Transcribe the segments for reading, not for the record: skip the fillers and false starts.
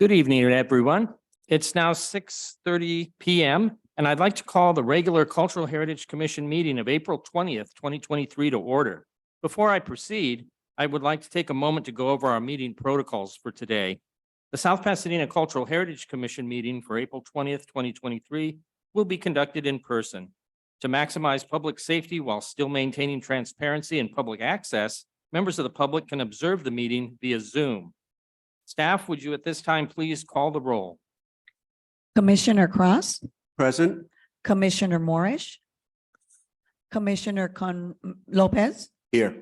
Good evening, everyone. It's now 6:30 p.m., and I'd like to call the regular Cultural Heritage Commission meeting of April 20th, 2023 to order. Before I proceed, I would like to take a moment to go over our meeting protocols for today. The South Pasadena Cultural Heritage Commission meeting for April 20th, 2023 will be conducted in person. To maximize public safety while still maintaining transparency and public access, members of the public can observe the meeting via Zoom. Staff, would you at this time please call the roll? Commissioner Cross, Present. Commissioner Morris, Commissioner Lopez, Here.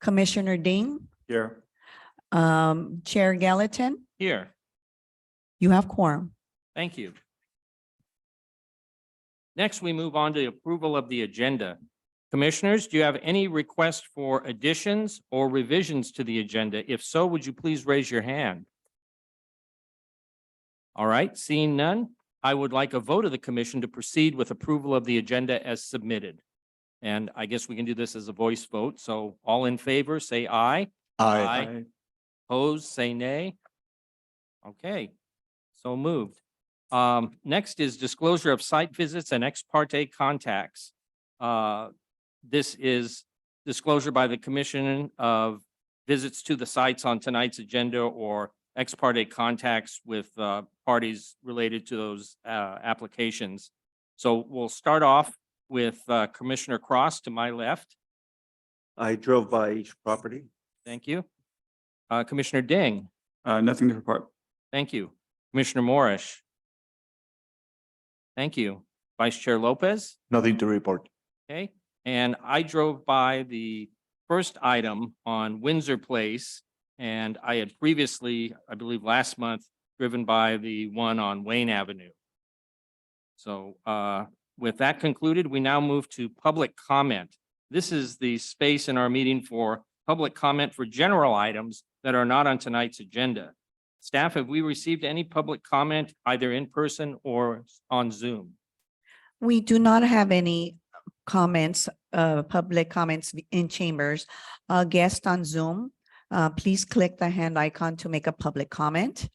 Commissioner Dean, Here. Chair Gallatin, Here. you have quorum. Thank you. Next, we move on to the approval of the agenda. Commissioners, do you have any requests for additions or revisions to the agenda? If so, would you please raise your hand? All right, seeing none, I would like a vote of the commission to proceed with approval of the agenda as submitted. And I guess we can do this as a voice vote. So all in favor, say aye. Aye. Opposed, say nay. Okay, so moved. Next is disclosure of site visits and ex parte contacts. This is disclosure by the commission of visits to the sites on tonight's agenda or ex parte contacts with parties related to those applications. So we'll start off with Commissioner Cross to my left. I drove by each property. Thank you. Commissioner Ding. Nothing to report. Thank you. Commissioner Morris. Thank you. Vice Chair Lopez. Nothing to report. Okay. And I drove by the first item on Windsor Place, and I had previously, I believe last month, driven by the one on Wayne Avenue. So with that concluded, we now move to public comment. This is the space in our meeting for public comment for general items that are not on tonight's agenda. Staff, have we received any public comment either in person or on Zoom? We do not have any comments, public comments in chambers. Guest on Zoom, please click the hand icon to make a public comment.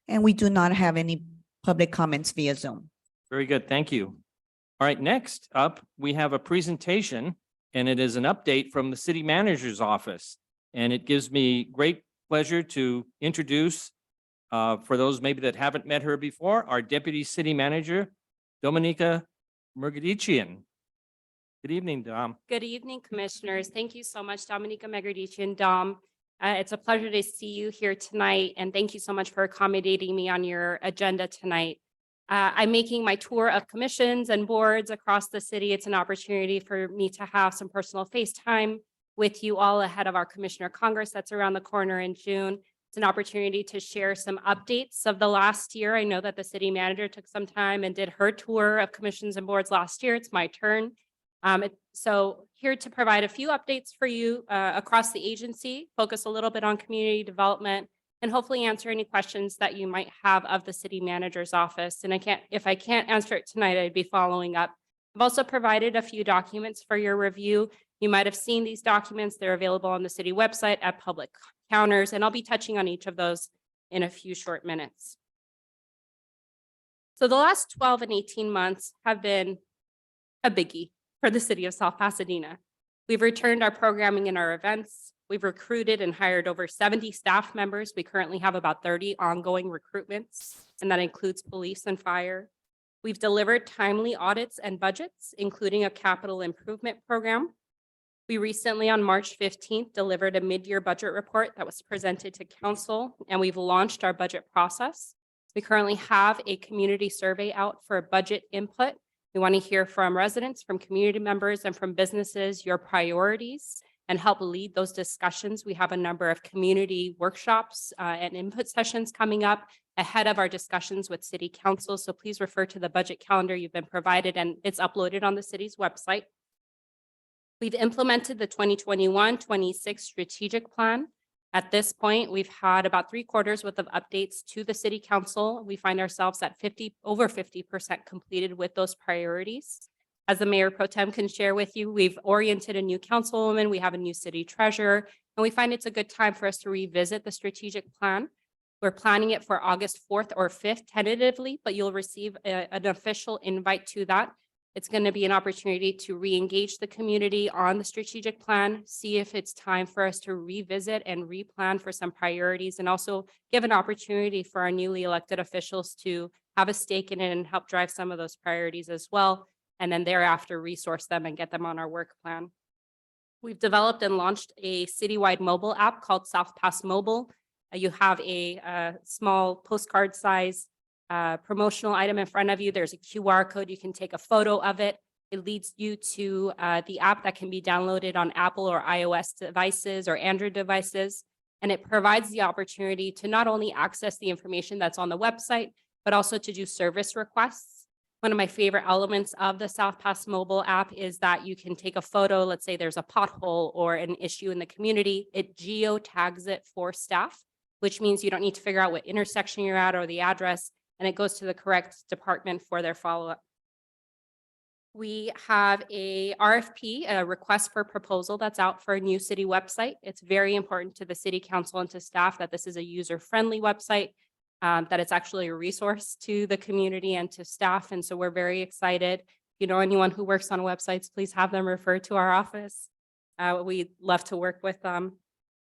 And we do not have any public comments via Zoom. Very good. Thank you. All right. Next up, we have a presentation, and it is an update from the city manager's office. And it gives me great pleasure to introduce, for those maybe that haven't met her before, our deputy city manager, Dominika Mergadichian. Good evening, Dom. Good evening, commissioners. Thank you so much, Dominika Mergadichian. Dom, it's a pleasure to see you here tonight, and thank you so much for accommodating me on your agenda tonight. I'm making my tour of commissions and boards across the city. It's an opportunity for me to have some personal FaceTime with you all ahead of our Commissioner Congress that's around the corner in June. It's an opportunity to share some updates of the last year. I know that the city manager took some time and did her tour of commissions and boards last year. It's my turn. So here to provide a few updates for you across the agency, focus a little bit on community development, and hopefully answer any questions that you might have of the city manager's office. And if I can't answer it tonight, I'd be following up. I've also provided a few documents for your review. You might have seen these documents. They're available on the city website at public counters, and I'll be touching on each of those in a few short minutes. So the last 12 and 18 months have been a biggie for the city of South Pasadena. We've returned our programming and our events. We've recruited and hired over 70 staff members. We currently have about 30 ongoing recruitments, and that includes police and fire. We've delivered timely audits and budgets, including a capital improvement program. We recently, on March 15th, delivered a mid-year budget report that was presented to council, and we've launched our budget process. We currently have a community survey out for budget input. We want to hear from residents, from community members, and from businesses your priorities and help lead those discussions. We have a number of community workshops and input sessions coming up ahead of our discussions with City Council. So please refer to the budget calendar you've been provided, and it's uploaded on the city's website. We've implemented the 2021-26 strategic plan. At this point, we've had about 3/4 worth of updates to the City Council. We find ourselves at over 50% completed with those priorities. As the Mayor Pro Tem can share with you, we've oriented a new councilwoman, we have a new city treasurer, and we find it's a good time for us to revisit the strategic plan. We're planning it for August 4th or 5th tentatively, but you'll receive an official invite to that. It's going to be an opportunity to re-engage the community on the strategic plan, see if it's time for us to revisit and replan for some priorities, and also give an opportunity for our newly elected officials to have a stake in it and help drive some of those priorities as well, and then thereafter resource them and get them on our work plan. We've developed and launched a citywide mobile app called South Pass Mobile. You have a small postcard size promotional item in front of you. There's a QR code. You can take a photo of it. It leads you to the app that can be downloaded on Apple or iOS devices or Android devices. And it provides the opportunity to not only access the information that's on the website, but also to do service requests. One of my favorite elements of the South Pass mobile app is that you can take a photo. Let's say there's a pothole or an issue in the community. It geo-tags it for staff, which means you don't need to figure out what intersection you're at or the address, and it goes to the correct department for their follow-up. We have a RFP, a request for proposal that's out for a new city website. It's very important to the city council and to staff that this is a user-friendly website, that it's actually a resource to the community and to staff. And so we're very excited. If you know anyone who works on websites, please have them referred to our office. We'd love to work with them.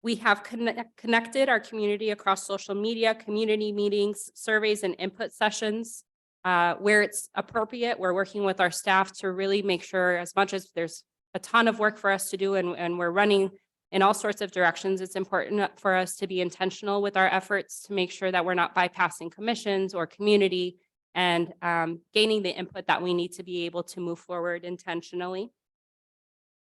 We have connected our community across social media, community meetings, surveys, and input sessions. Where it's appropriate, we're working with our staff to really make sure, as much as there's a ton of work for us to do and we're running in all sorts of directions, it's important for us to be intentional with our efforts to make sure that we're not bypassing commissions or community and gaining the input that we need to be able to move forward intentionally.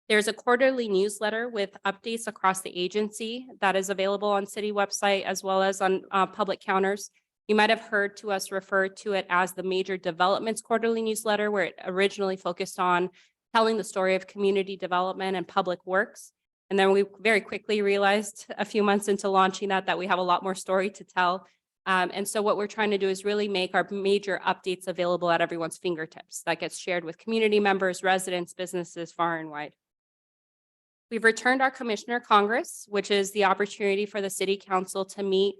There's a quarterly newsletter with updates across the agency that is available on city website as well as on public counters. You might have heard us refer to it as the Major Developments Quarterly Newsletter, where it originally focused on telling the story of community development and public works. And then we very quickly realized a few months into launching that we have a lot more story to tell. And so what we're trying to do is really make our major updates available at everyone's fingertips. That gets shared with community members, residents, businesses far and wide. We've returned our Commissioner Congress, which is the opportunity for the City Council to meet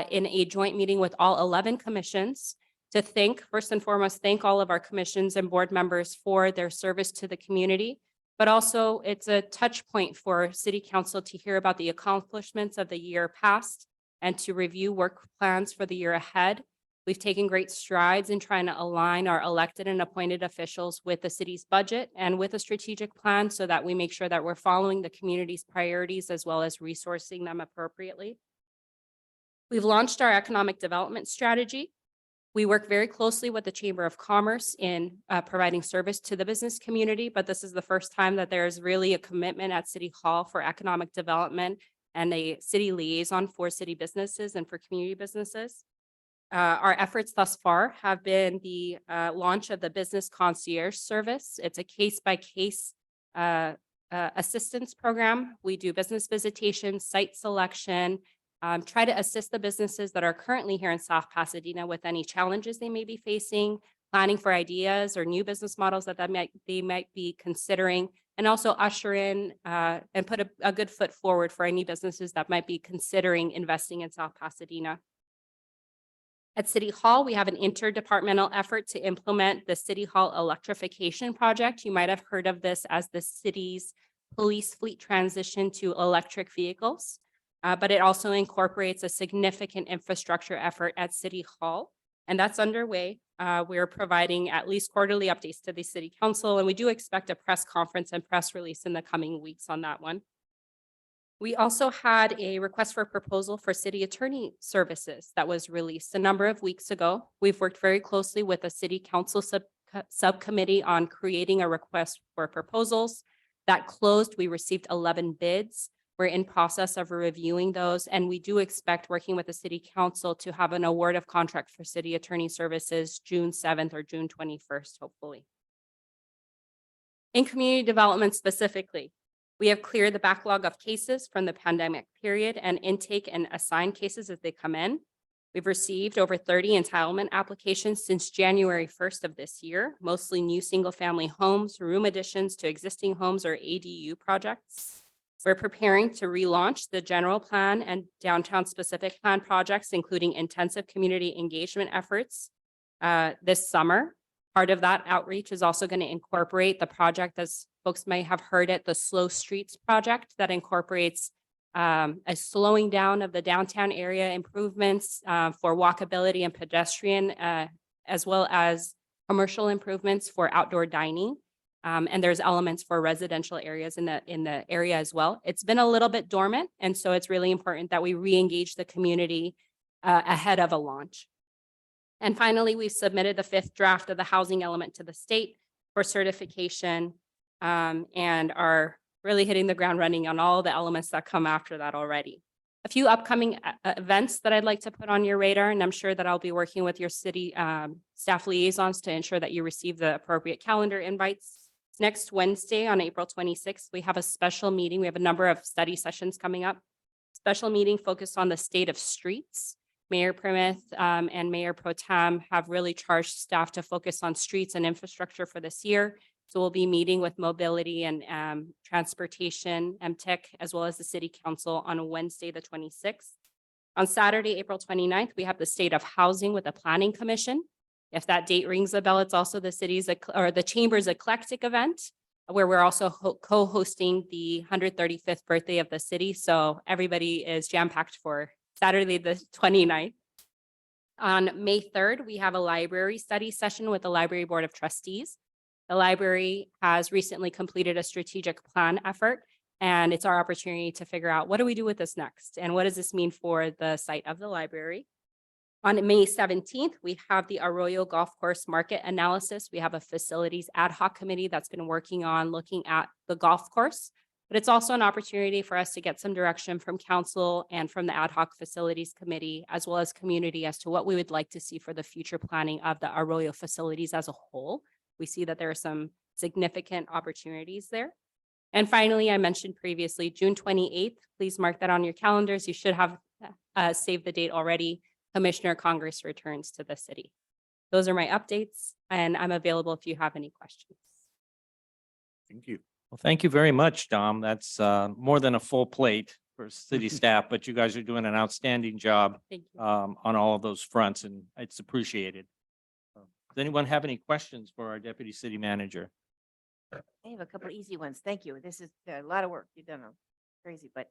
in a joint meeting with all 11 commissions to first and foremost, thank all of our commissions and board members for their service to the community. But also it's a touch point for City Council to hear about the accomplishments of the year past and to review work plans for the year ahead. We've taken great strides in trying to align our elected and appointed officials with the city's budget and with a strategic plan so that we make sure that we're following the community's priorities as well as resourcing them appropriately. We've launched our economic development strategy. We work very closely with the Chamber of Commerce in providing service to the business community, but this is the first time that there's really a commitment at City Hall for economic development and a city liaison for city businesses and for community businesses. Our efforts thus far have been the launch of the Business Concierge Service. It's a case-by-case assistance program. We do business visitation, site selection, try to assist the businesses that are currently here in South Pasadena with any challenges they may be facing, planning for ideas or new business models that they might be considering, and also usher in and put a good foot forward for any businesses that might be considering investing in South Pasadena. At City Hall, we have an interdepartmental effort to implement the City Hall electrification project. You might have heard of this as the city's police fleet transition to electric vehicles, but it also incorporates a significant infrastructure effort at City Hall, and that's underway. We're providing at least quarterly updates to the City Council, and we do expect a press conference and press release in the coming weeks on that one. We also had a request for proposal for city attorney services that was released a number of weeks ago. We've worked very closely with the City Council subcommittee on creating a request for proposals. That closed. We received 11 bids. We're in process of reviewing those, and we do expect, working with the City Council, to have an award of contract for city attorney services June 7th or June 21st, hopefully. In community development specifically, we have cleared the backlog of cases from the pandemic period and intake and assign cases as they come in. We've received over 30 entitlement applications since January 1st of this year, mostly new single-family homes, room additions to existing homes, or ADU projects. We're preparing to relaunch the general plan and downtown specific plan projects, including intensive community engagement efforts this summer. Part of that outreach is also going to incorporate the project, as folks may have heard it, the Slow Streets project that incorporates a slowing down of the downtown area improvements for walkability and pedestrian, as well as commercial improvements for outdoor dining. And there's elements for residential areas in the area as well. It's been a little bit dormant, and so it's really important that we re-engage the community ahead of a launch. And finally, we've submitted the 5th draft of the housing element to the state for certification and are really hitting the ground running on all the elements that come after that already. A few upcoming events that I'd like to put on your radar, and I'm sure that I'll be working with your city staff liaisons to ensure that you receive the appropriate calendar invites. Next Wednesday on April 26th, we have a special meeting. We have a number of study sessions coming up. Special meeting focused on the state of streets. Mayor Primuth and Mayor Pro Tem have really charged staff to focus on streets and infrastructure for this year. So we'll be meeting with mobility and transportation, MTech, as well as the city council on Wednesday, the 26th. On Saturday, April 29th, we have the state of housing with the planning commission. If that date rings a bell, it's also the city's or the chamber's eclectic event, where we're also co-hosting the 135th birthday of the city. So everybody is jam-packed for Saturday, the 29th. On May 3rd, we have a library study session with the Library Board of Trustees. The library has recently completed a strategic plan effort, and it's our opportunity to figure out what do we do with this next, and what does this mean for the site of the library. On May 17th, we have the Arroyo Golf Course market analysis. We have a facilities ad hoc committee that's been working on looking at the golf course, but it's also an opportunity for us to get some direction from council and from the ad hoc facilities committee, as well as community, as to what we would like to see for the future planning of the Arroyo facilities as a whole. We see that there are some significant opportunities there. And finally, I mentioned previously, June 28th, please mark that on your calendars. You should have saved the date already. Commissioner Congress returns to the city. Those are my updates, and I'm available if you have any questions. Thank you. Well, thank you very much, Dom. That's more than a full plate for city staff, but you guys are doing an outstanding job Thank you. on all of those fronts, and it's appreciated. Does anyone have any questions for our deputy city manager? I have a couple easy ones. Thank you. This is a lot of work. You've done crazy, but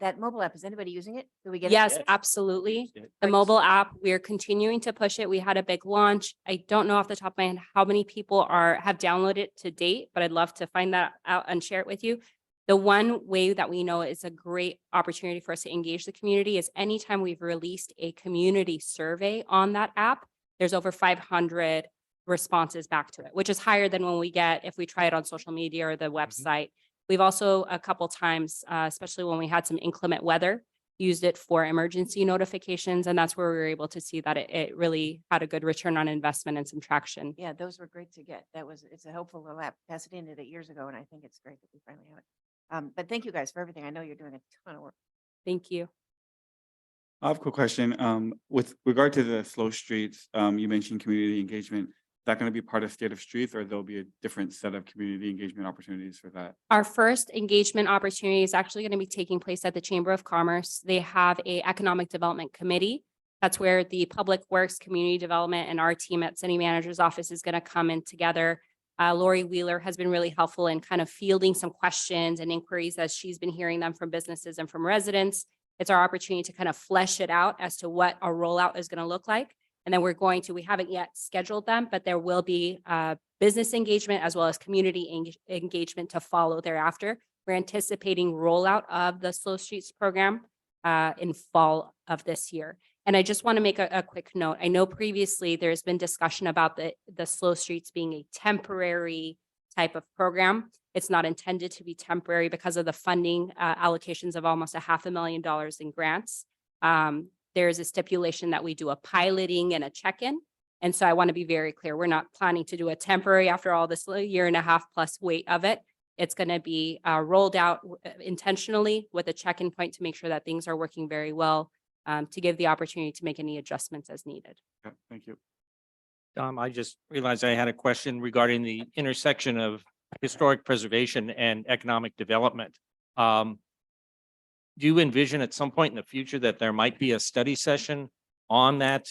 that mobile app, is anybody using it? Do we get it? Yes, absolutely. The mobile app, we're continuing to push it. We had a big launch. I don't know off the top of my head how many people have downloaded it to date, but I'd love to find that out and share it with you. The one way that we know is a great opportunity for us to engage the community is anytime we've released a community survey on that app, there's over 500 responses back to it, which is higher than when we get if we try it on social media or the website. We've also a couple times, especially when we had some inclement weather, used it for emergency notifications. And that's where we were able to see that it really had a good return on investment and some traction. Yeah, those were great to get. It's a helpful little app. Pasadena did it years ago, and I think it's great that we finally have it. But thank you guys for everything. I know you're doing a ton of work. Thank you. I have a quick question. With regard to the slow streets, you mentioned community engagement. Is that going to be part of State of Streets, or there'll be a different set of community engagement opportunities for that? Our first engagement opportunity is actually going to be taking place at the Chamber of Commerce. They have a economic development committee. That's where the Public Works, Community Development, and our team at City Manager's Office is going to come in together. Lori Wheeler has been really helpful in kind of fielding some questions and inquiries as she's been hearing them from businesses and from residents. It's our opportunity to kind of flesh it out as to what a rollout is going to look like. And then we haven't yet scheduled them, but there will be business engagement as well as community engagement to follow thereafter. We're anticipating rollout of the Slow Streets program in fall of this year. And I just want to make a quick note. I know previously there's been discussion about the Slow Streets being a temporary type of program. It's not intended to be temporary because of the funding allocations of almost $500,000 in grants. There's a stipulation that we do a piloting and a check-in. And so I want to be very clear. We're not planning to do a temporary after all this year and a half plus wait of it. It's going to be rolled out intentionally with a check-in point to make sure that things are working very well, to give the opportunity to make any adjustments as needed. Okay, thank you. Dom, I just realized I had a question regarding the intersection of historic preservation and economic development. do you envision at some point in the future that there might be a study session on that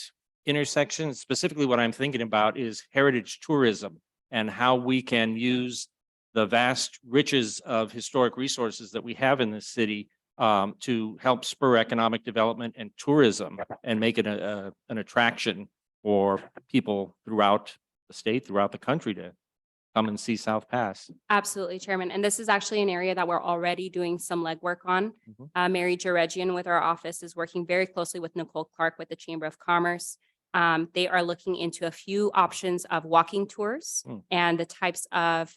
intersection? Specifically, what I'm thinking about is heritage tourism and how we can use the vast riches of historic resources that we have in this city to help spur economic development and tourism and make it an attraction for people throughout the state, throughout the country to come and see South Pass. Absolutely, Chairman. And this is actually an area that we're already doing some legwork on. Mary Jaregian with our office is working very closely with Nicole Clark with the Chamber of Commerce. They are looking into a few options of walking tours and the types of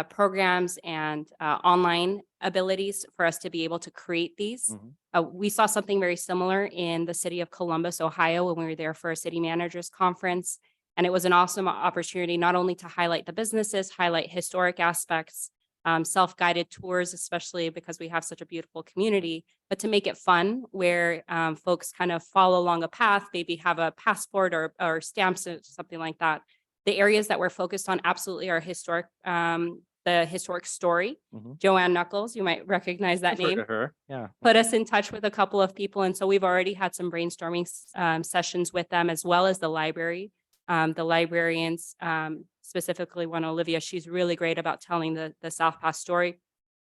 programs and online abilities for us to be able to create these. We saw something very similar in the city of Columbus, Ohio, when we were there for a city managers conference. And it was an awesome opportunity, not only to highlight the businesses, highlight historic aspects, self-guided tours, especially because we have such a beautiful community, but to make it fun where folks kind of follow along a path, maybe have a passport or stamps or something like that. The areas that we're focused on absolutely are historic, the historic story. Joanne Knuckles, you might recognize that I've heard name. of her, yeah. Put us in touch with a couple of people. And so we've already had some brainstorming sessions with them, as well as the library. The librarians, specifically one Olivia, she's really great about telling the South Pass story.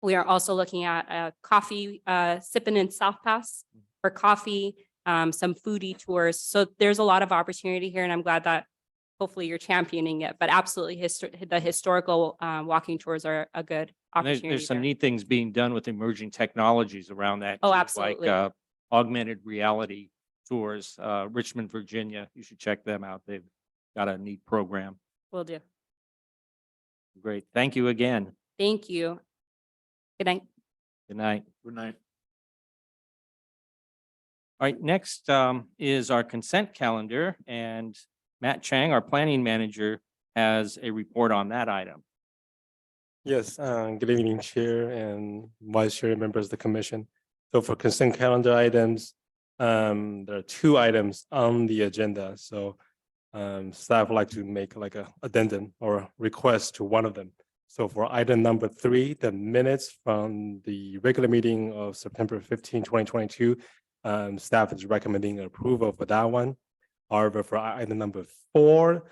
We are also looking at a coffee, sipping in South Pass for coffee, some foodie tours. So there's a lot of opportunity here, and I'm glad that hopefully you're championing it, but absolutely the historical walking tours are a good And opportunity. there's some there. neat things being done with emerging technologies around that. Oh, too, absolutely. Like augmented reality tours, Richmond, Virginia. You should check them out. They've got a neat program. Will do. Great. Thank you again. Thank you. Good night. Good night. Good night. All right, next is our consent calendar, and Matt Chang, our planning manager, has a report on that item. Yes, good evening, Chair and Vice Chair, members of the commission. So for consent calendar items, there are two items on the agenda. So staff would like to make like a addendum or request to one of them. So for item number 3, the minutes from the regular meeting of September 15, 2022, staff is recommending approval for that one. However, for item number 4,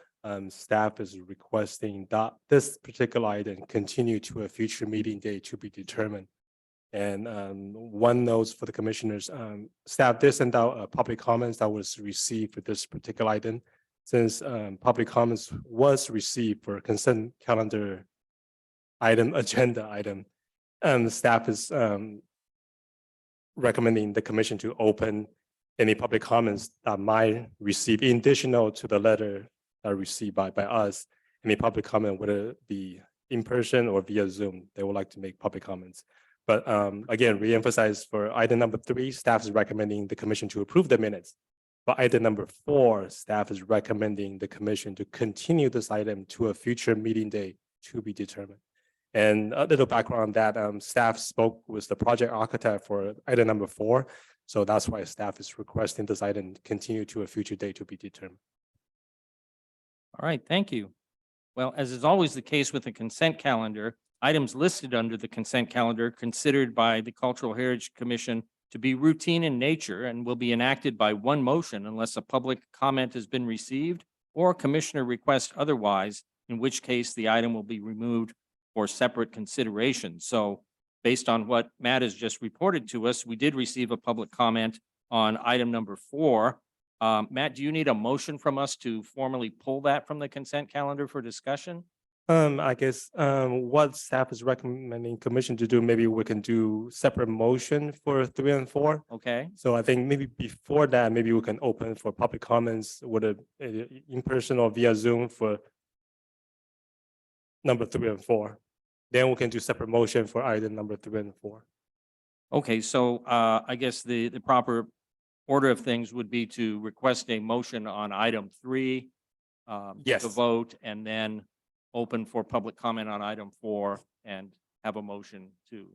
staff is requesting that this particular item continue to a future meeting date to be determined. And one note for the commissioners, staff did send out public comments that was received for this particular item. Since public comments was received for consent calendar item, agenda item, staff is recommending the commission to open any public comments that might receive in additional to the letter received by us. Any public comment, whether it be in person or via Zoom, they would like to make public comments. But again, reemphasize for item number 3, staff is recommending the commission to approve the minutes. For item number 4, staff is recommending the commission to continue this item to a future meeting date to be determined. And a little background on that, staff spoke with the project architect for item number 4. So that's why staff is requesting this item continue to a future date to be determined. All right, thank you. Well, as is always the case with the consent calendar, items listed under the consent calendar considered by the Cultural Heritage Commission to be routine in nature and will be enacted by one motion unless a public comment has been received or a commissioner requests otherwise, in which case the item will be removed for separate consideration. So based on what Matt has just reported to us, we did receive a public comment on item number 4. Matt, do you need a motion from us to formally pull that from the consent calendar for discussion? I guess what staff is recommending commission to do, maybe we can do separate motion for 3 and 4. Okay, So I think maybe before that, maybe we can open for public comments, whether in person or via Zoom for number 3 and 4. Then we can do separate motion for item number 3 and 4. okay, so I guess the proper order of things would be to request a motion on item 3. Yes. To vote, and then open for public comment on item 4 and have a motion to.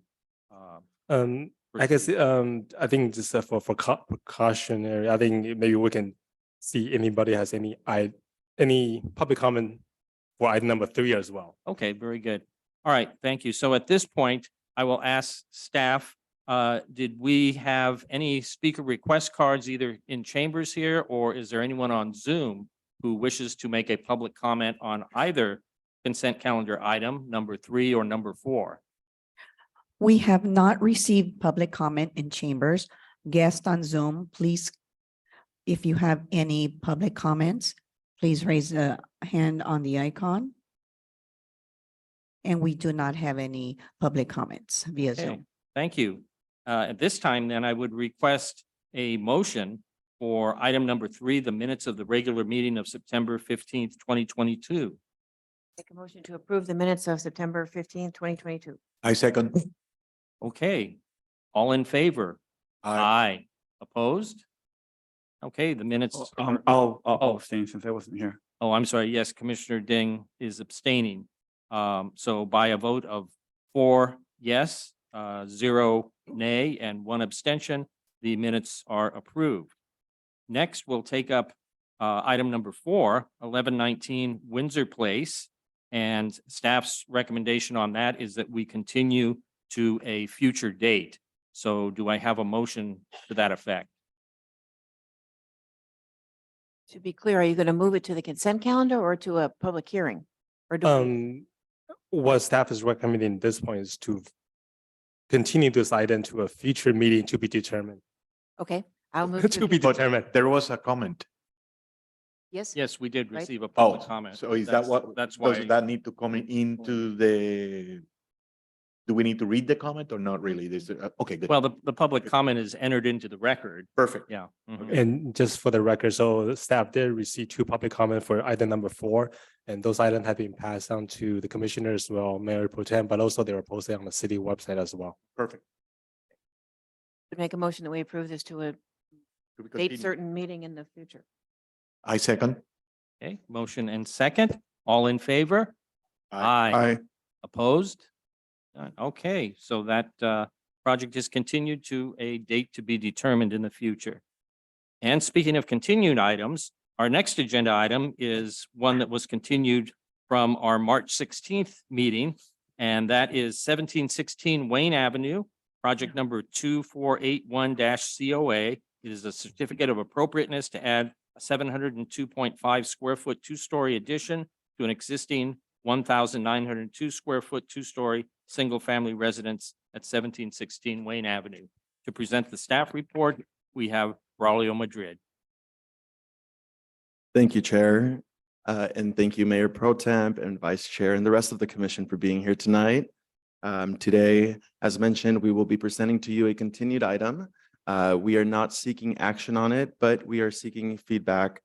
I guess I think just for precautionary, I think maybe we can see anybody has any public comment for item number 3 as well. Okay, very good. All right, thank you. So at this point, I will ask staff did we have any speaker request cards either in chambers here, or is there anyone on Zoom who wishes to make a public comment on either consent calendar item number 3 or number 4? We have not received public comment in chambers. Guests on Zoom, please, if you have any public comments, please raise a hand on the icon. And we do not have any public comments via Okay, Zoom. thank you. At this time, then I would request a motion for item number 3, the minutes of the regular meeting of September 15th, 2022. Make a motion to approve the minutes of September 15th, 2022. I second. Okay, all in favor? Aye. Opposed? Okay, the minutes. are- I'll Oh. abstain since I wasn't here. Oh, I'm sorry. Yes, Commissioner Ding is abstaining. So by a vote of 4 yes, 0 nay, and 1 abstention, the minutes are approved. Next, we'll take up item number 4, 1119 Windsor Place. And staff's recommendation on that is that we continue to a future date. So do I have a motion to that effect? To be clear, are you going to move it to the consent calendar or to a public hearing? Or do we? What staff is recommending at this point is to continue this item to a future meeting to be determined. Okay, I'll move To be determined. There was a comment. Yes, Yes, we did Right. receive a Oh, public comment. so is that what, That's why. does that need to come into the, do we need to read the comment or not really? This, okay, good. Well, the public comment is entered into the record. Perfect. Yeah. Mhm. And just for the record, so the staff did receive 2 public comments for item number 4, and those items have been passed on to the commissioners, as well, Mayor Pro Tem, but also they were posted on the city website as well. Perfect. make a motion that we approve this to a Do we date continue? certain meeting in the future. I second. Okay, motion and second. All in favor? Aye. Opposed? None. Okay, so that project is continued to a date to be determined in the future. And speaking of continued items, our next agenda item is one that was continued from our March 16th meeting, and that is 1716 Wayne Avenue, project number 2481-COA. It is a certificate of appropriateness to add a 702.5 square foot 2-story addition to an existing 1,902 square foot 2-story single-family residence at 1716 Wayne Avenue. To present the staff report, we have Braulio Madrid. Thank you, Chair. And thank you, Mayor Pro Temp and Vice Chair and the rest of the commission for being here tonight. Today, as mentioned, we will be presenting to you a continued item. We are not seeking action on it, but we are seeking feedback,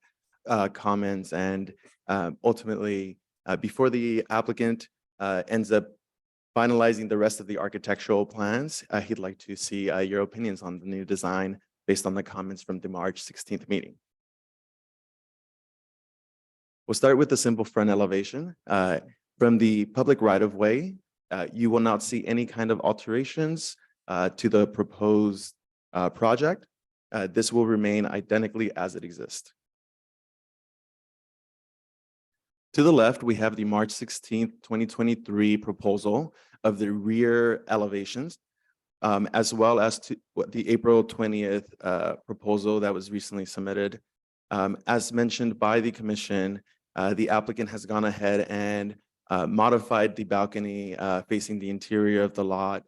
comments, and ultimately, before the applicant ends up finalizing the rest of the architectural plans, he'd like to see your opinions on the new design based on the comments from the March 16th meeting. We'll start with the simple front elevation. From the public right-of-way, you will not see any kind of alterations to the proposed project. This will remain identically as it exists. To the left, we have the March 16th, 2023 proposal of the rear elevations, as well as to the April 20th proposal that was recently submitted. As mentioned by the commission, the applicant has gone ahead and modified the balcony facing the interior of the lot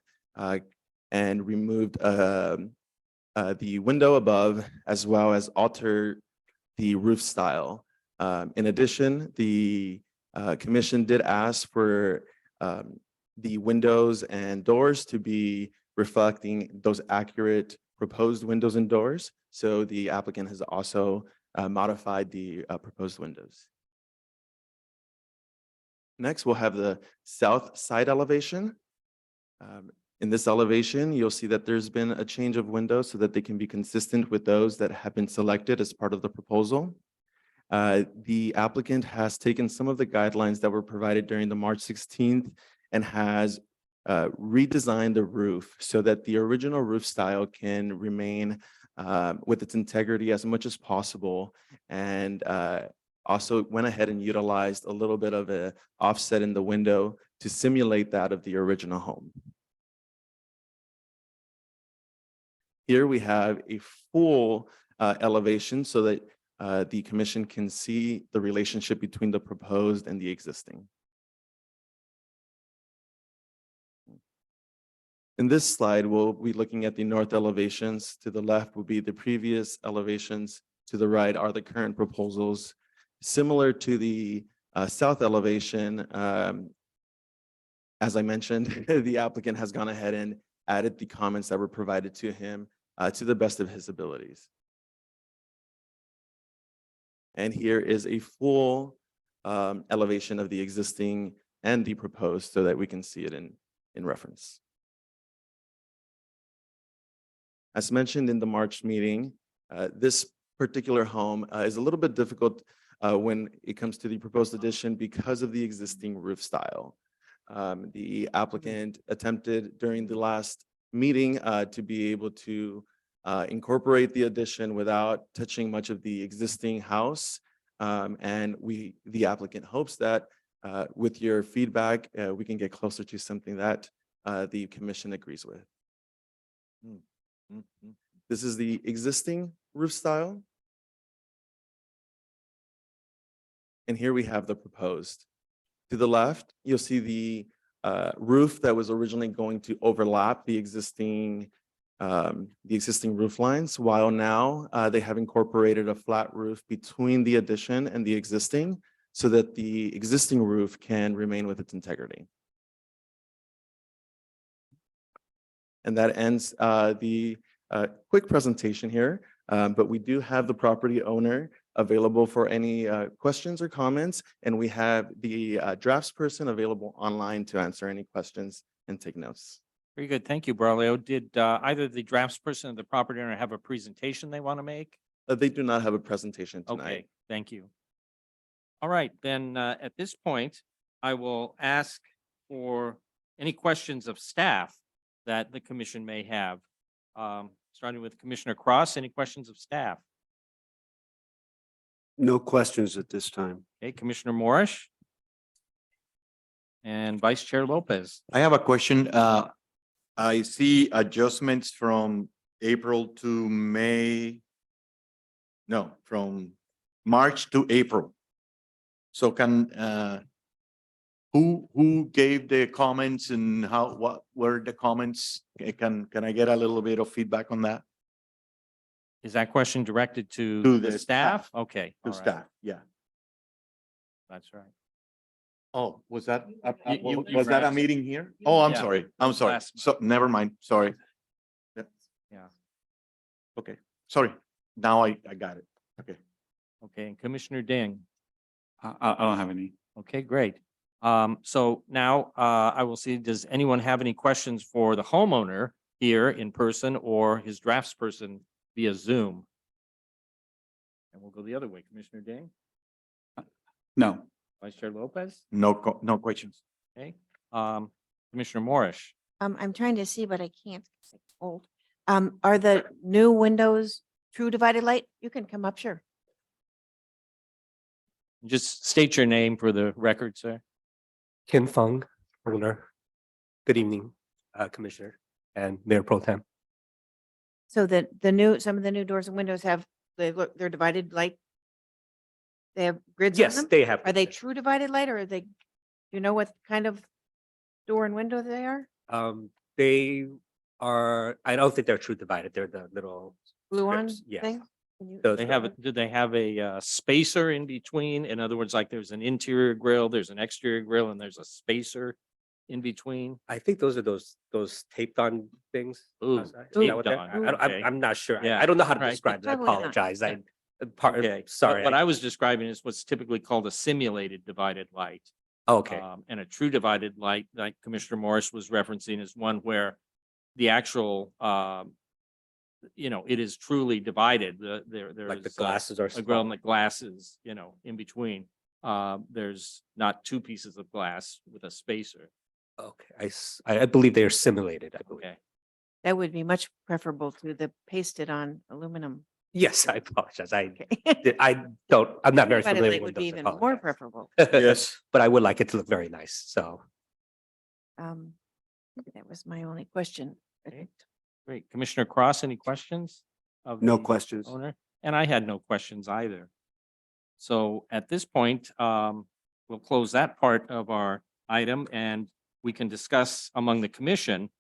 and removed the window above, as well as altered the roof style. In addition, the commission did ask for the windows and doors to be reflecting those accurate proposed windows and doors. So the applicant has also modified the proposed windows. Next, we'll have the south side elevation. In this elevation, you'll see that there's been a change of windows so that they can be consistent with those that have been selected as part of the proposal. The applicant has taken some of the guidelines that were provided during the March 16th and has redesigned the roof so that the original roof style can remain with its integrity as much as possible, and also went ahead and utilized a little bit of an offset in the window to simulate that of the original home. Here we have a full elevation so that the commission can see the relationship between the proposed and the existing. In this slide, we'll be looking at the north elevations. To the left will be the previous elevations. To the right are the current proposals. Similar to the south elevation, as I mentioned, the applicant has gone ahead and added the comments that were provided to him to the best of his abilities. And here is a full elevation of the existing and the proposed so that we can see it in reference. As mentioned in the March meeting, this particular home is a little bit difficult when it comes to the proposed addition because of the existing roof style. The applicant attempted during the last meeting to be able to incorporate the addition without touching much of the existing house. And the applicant hopes that with your feedback, we can get closer to something that the commission agrees with. This is the existing roof style. And here we have the proposed. To the left, you'll see the roof that was originally going to overlap the existing roof lines, while now they have incorporated a flat roof between the addition and the existing so that the existing roof can remain with its integrity. And that ends the quick presentation here, but we do have the property owner available for any questions or comments, and we have the draftsperson available online to answer any questions and take notes. Very good. Thank you, Braulio. Did either the draftsperson or the property owner have a presentation they want to make? They do not have a presentation tonight. Okay, thank you. All right, then at this point, I will ask for any questions of staff that the commission may have. Starting with Commissioner Cross, any questions of staff? No questions at this time. Okay, Commissioner Morris? And Vice Chair Lopez. I have a question. I see adjustments from April to May. No, from March to April. So who gave the comments and what were the comments? Can I get a little bit of feedback on that? Is that question directed to To the the staff? staff. Okay. To all right, staff, yeah. That's right. Oh, was that, You was that a asked- meeting here? Oh, I'm Yeah, sorry. it I'm was sorry. last So, never mind. Sorry. Yeah. Okay, sorry. Now I got it. Okay. Okay, and Commissioner Ding. I don't have any. Okay, great. So now I will see, does anyone have any questions for the homeowner here in person or his draftsperson via Zoom? And we'll go the other way. Commissioner Ding, No. Vice Chair Lopez, No questions. okay? Commissioner Morris. I'm trying to see, but I can't. It's old. Are the new windows true divided light? You can come up, sure. Just state your name for the record, sir. Ken Fung, owner. Good evening, Commissioner and Mayor Pro Tem. So that some of the new doors and windows they're divided light? They have grids on Yes, them? they have. Are they true divided light or are they, do you know what kind of door and window they are? They are, I don't think they're true divided. They're the little. Blue on strips, yes. thing? Can you- those They have, do they have a spacer in between? In other words, like there's an interior grill, there's an exterior grill, and there's a spacer in between? I think those are those taped on things. Ooh, Is that what taped they're- on, okay. I'm not sure. Yeah, I don't know how to right. describe it. I Probably not. apologize. Okay, Sorry. What I was describing is what's typically called a simulated divided light. Okay, And a true divided light, like Commissioner Morris was referencing, is one where the actual, it is truly divided. There like the is glasses are. a grill and small. the glasses, in between. There's not two pieces of glass with a spacer. Okay, I believe they are simulated, I believe. Okay. That would be much preferable to the pasted on aluminum. Yes, I apologize. Okay. I'm not very Divided familiar light with would be those. I even more apologize. preferable. Yes. But I would like it to look very nice, so. That was my only question. Okay. Great. Commissioner Cross, any questions? of No the questions. Owner? And I had no questions either. So at this point, we'll close that part of our item and we can discuss among the commission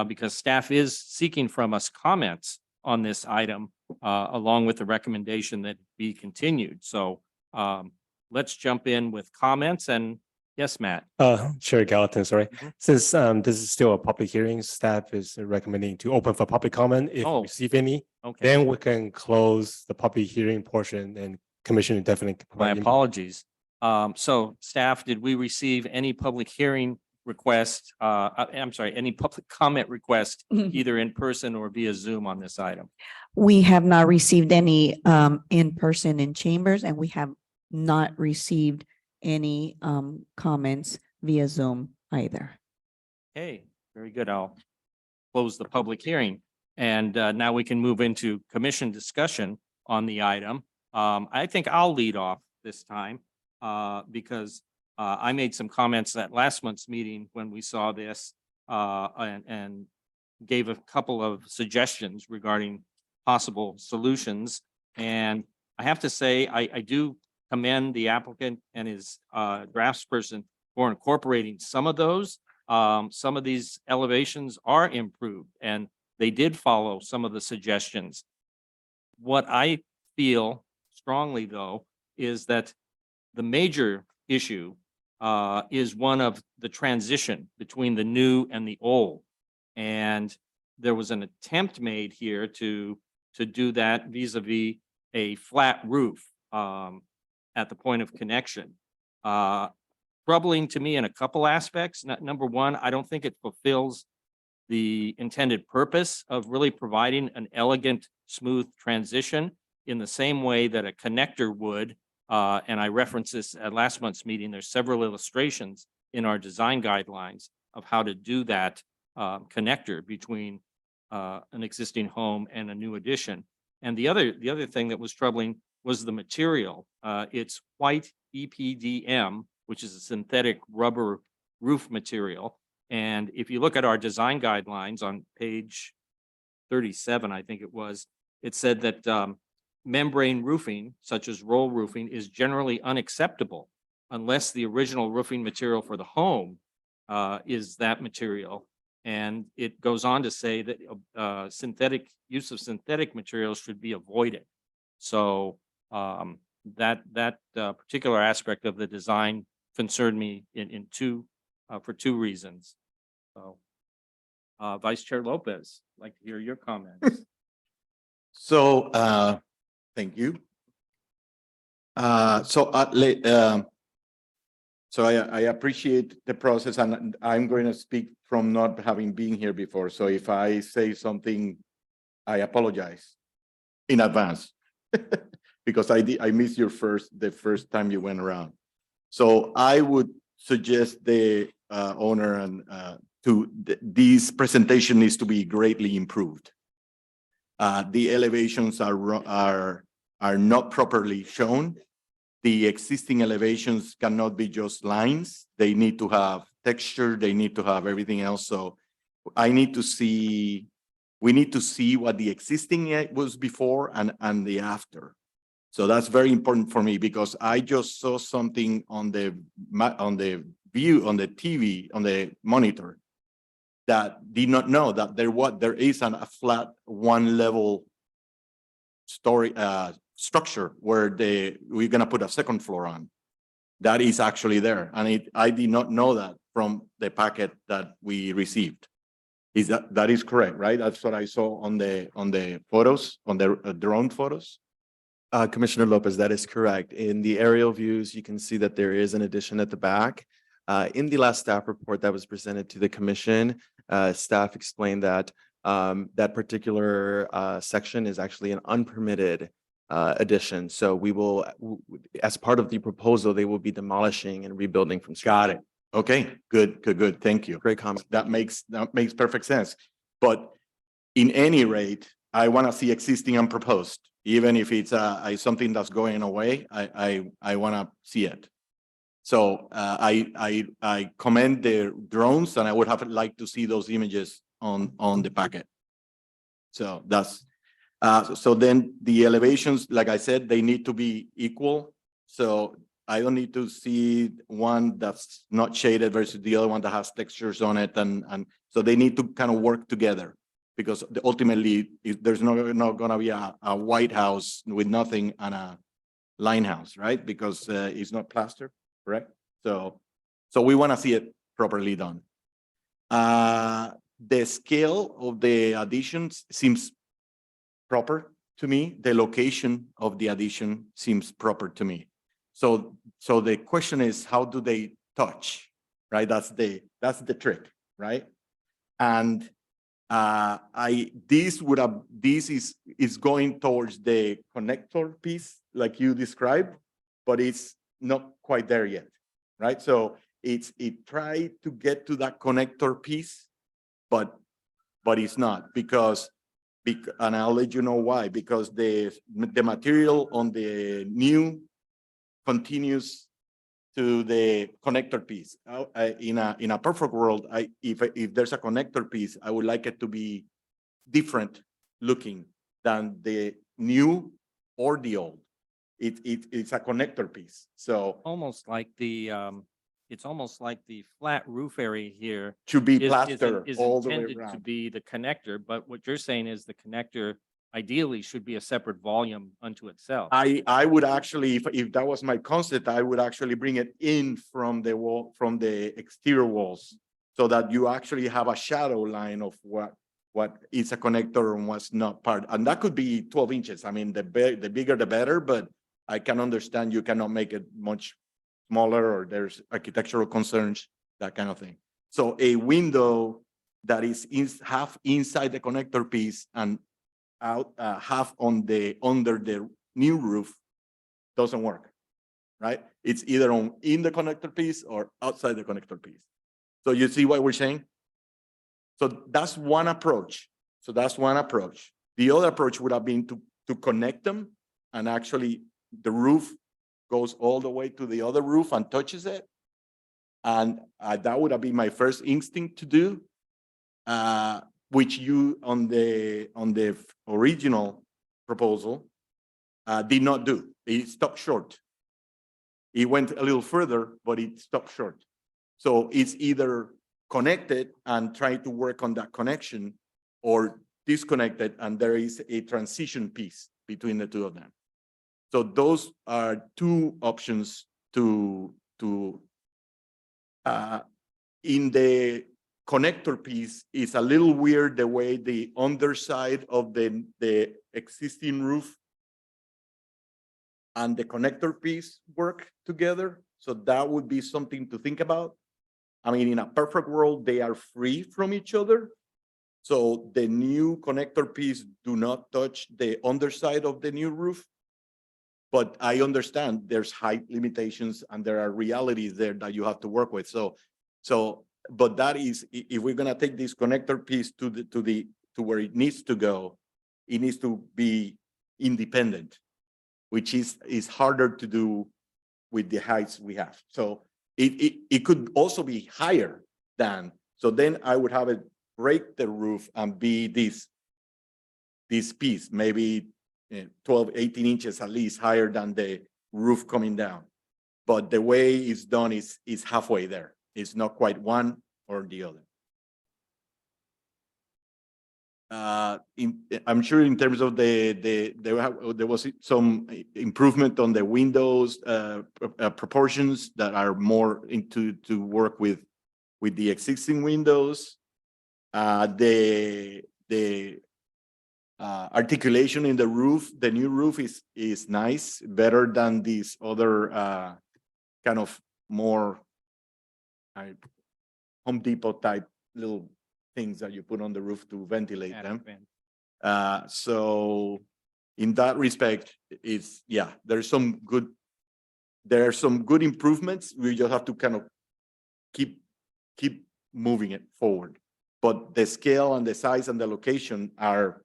because staff is seeking from us comments on this item along with the recommendation that be continued. So let's jump in with comments and yes, Matt. Chair Gallatin, sorry. Mhm. Since this is still a public hearing, staff is recommending to open for public comment if we Oh. receive any. Okay, Then we can close the public hearing portion and commission definitely can my provide input. apologies. So staff, did we receive any public hearing request? I'm sorry, any public comment request either in person or via Zoom on this item? We have not received any in person in chambers, and we have not received any comments via Zoom either. Okay, very good. I'll close the public hearing. And now we can move into commission discussion on the item. I think I'll lead off this time because I made some comments at last month's meeting when we saw this and gave a couple of suggestions regarding possible solutions. And I have to say, I do commend the applicant and his draftsperson for incorporating some of those. Some of these elevations are improved and they did follow some of the suggestions. What I feel strongly, though, is that the major issue is one of the transition between the new and the old. And there was an attempt made here to do that vis-a-vis a flat roof at the point of connection. Troubling to me in a couple aspects. Number one, I don't think it fulfills the intended purpose of really providing an elegant, smooth transition in the same way that a connector would. And I referenced this at last month's meeting. There's several illustrations in our design guidelines of how to do that connector between an existing home and a new addition. And the other thing that was troubling was the material. It's white EPDM, which is a synthetic rubber roof material. And if you look at our design guidelines on page 37, I think it was, it said that membrane roofing, such as roll roofing, is generally unacceptable unless the original roofing material for the home is that material. And it goes on to say that use of synthetic materials should be avoided. So that particular aspect of the design concerned me for two reasons. So, Vice Chair Lopez, I'd like to hear your comments. So, thank you. So I appreciate the process, and I'm going to speak from not having been here before. So if I say something, I apologize in advance because I missed the first time you went around. So I would suggest the owner and this presentation needs to be greatly improved. The elevations are not properly shown. The existing elevations cannot be just lines. They need to have texture. They need to have everything else. So we need to see what the existing was before and the after. So that's very important for me because I just saw something on the view on the TV on the monitor that did not know that there is a flat one level structure where we're gonna put a second floor on. That is actually there, and I did not know that from the packet that we received. That is correct, right? That's what I saw on the photos, on the drone photos. Commissioner Lopez, that is correct. In the aerial views, you can see that there is an addition at the back. In the last staff report that was presented to the commission, staff explained that that particular section is actually an unpermitted addition. So we will, as part of the proposal, they will be demolishing and rebuilding from scratch. Got it. Okay, good. Thank you. Great comment. That makes perfect sense. But in any rate, I want to see existing and proposed, even if it's something that's going away. I want to see it. So I commend the drones, and I would have liked to see those images on the packet. So that's, so then the elevations, like I said, they need to be equal. So I don't need to see one that's not shaded versus the other one that has textures on it. And so they need to kind of work together because ultimately there's not gonna be a white house with nothing and a line house, right? Because it's not plaster, correct? So we want to see it properly done. The scale of the additions seems proper to me. The location of the addition seems proper to me. So the question is, how do they touch, right? That's the trick, right? And this is going towards the connector piece like you described, but it's not quite there yet, right? So it tried to get to that connector piece, but it's not because and I'll let you know why, because the material on the new continues to the connector piece. In a perfect world, if there's a connector piece, I would like it to be different looking than the new or the old. It's a connector piece. So Almost like it's almost like the flat roof area here should be is plaster is all the way intended to around. be the connector, but what you're saying is the connector ideally should be a separate volume unto itself. I would actually, if that was my concept, I would actually bring it in from the wall, from the exterior walls, so that you actually have a shadow line of what is a connector and what's not part. And that could be 12 inches. I mean, the bigger, the better, but I can understand you cannot make it much smaller or there's architectural concerns, that kind of thing. So a window that is half inside the connector piece and out half on under the new roof doesn't work, right? It's either in the connector piece or outside the connector piece. So you see what we're saying? So that's one approach. The other approach would have been to connect them, and actually the roof goes all the way to the other roof and touches it. And that would have been my first instinct to do. Which you on the original proposal did not do. It stopped short. It went a little further, but it stopped short. So it's either connected and trying to work on that connection, or disconnected and there is a transition piece between the two of them. So those are two options to in the connector piece is a little weird the way the underside of the existing roof and the connector piece work together. So that would be something to think about. I mean, in a perfect world, they are free from each other. So the new connector piece do not touch the underside of the new roof. But I understand there's height limitations and there are realities there that you have to work with. But that is, if we're gonna take this connector piece to where it needs to go, it needs to be independent, which is harder to do with the heights we have. So it could also be higher than, so then I would have it break the roof and be this piece, maybe 12, 18 inches at least higher than the roof coming down. But the way it's done is halfway there. It's not quite one or the other. I'm sure in terms of there was some improvement on the windows proportions that are more into to work with the existing windows. The articulation in the roof, the new roof is nice, better than these other kind of more Home Depot type little things that you put on the roof to ventilate them. So in that respect, there are some good improvements. We just have to kind of keep moving it forward. But the scale and the size and the location are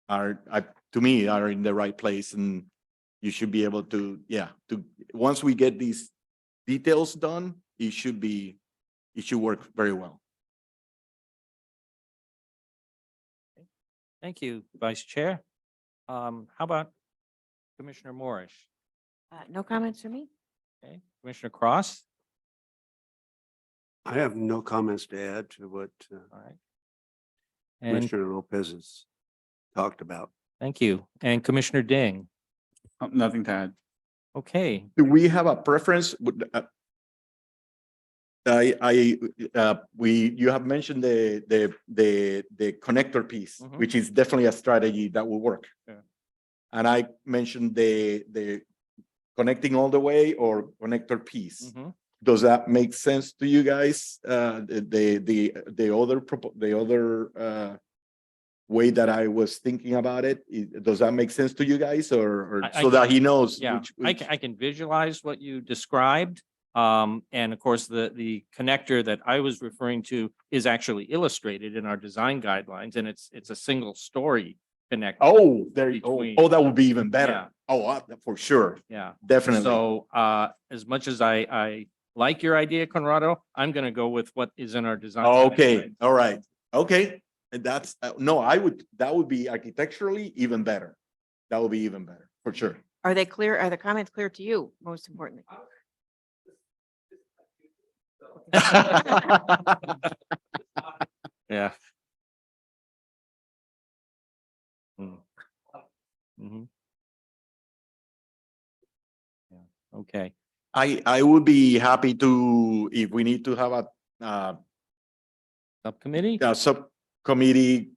to me are in the right place, and you should be able to once we get these details done, it should work very well. Thank you, Vice Chair. How about Commissioner Morris? No comments from me? Okay, Commissioner Cross? I have no comments to add to what All right. And Commissioner Lopez has talked about. thank you. And Commissioner Ding? Nothing to add. Okay, Do we have a preference? You have mentioned the connector piece, Mhm. which is definitely a strategy that will work. Yeah. And I mentioned the connecting all the way or connector piece. Mhm. Does that make sense to you guys? The other way that I was thinking about it, does that make sense to you guys or I so that he knows? yeah, which- I can visualize what you described. And of course, the connector that I was referring to is actually illustrated in our design guidelines, and it's a single story connector. Oh, there you go. Between- Oh, that would be even Yeah. better. Oh, for sure. Yeah. Definitely. So, as much as I like your idea, Conrado, I'm gonna go with what is in our design. Okay, guidelines. all right. Okay. And that's, no, that would be architecturally even better. That would be even better, for sure. Are they clear? Are the comments clear to you, most importantly? Yeah. Mm. Mhm. Yeah, okay. I would be happy to, if we need to have Subcommittee? a subcommittee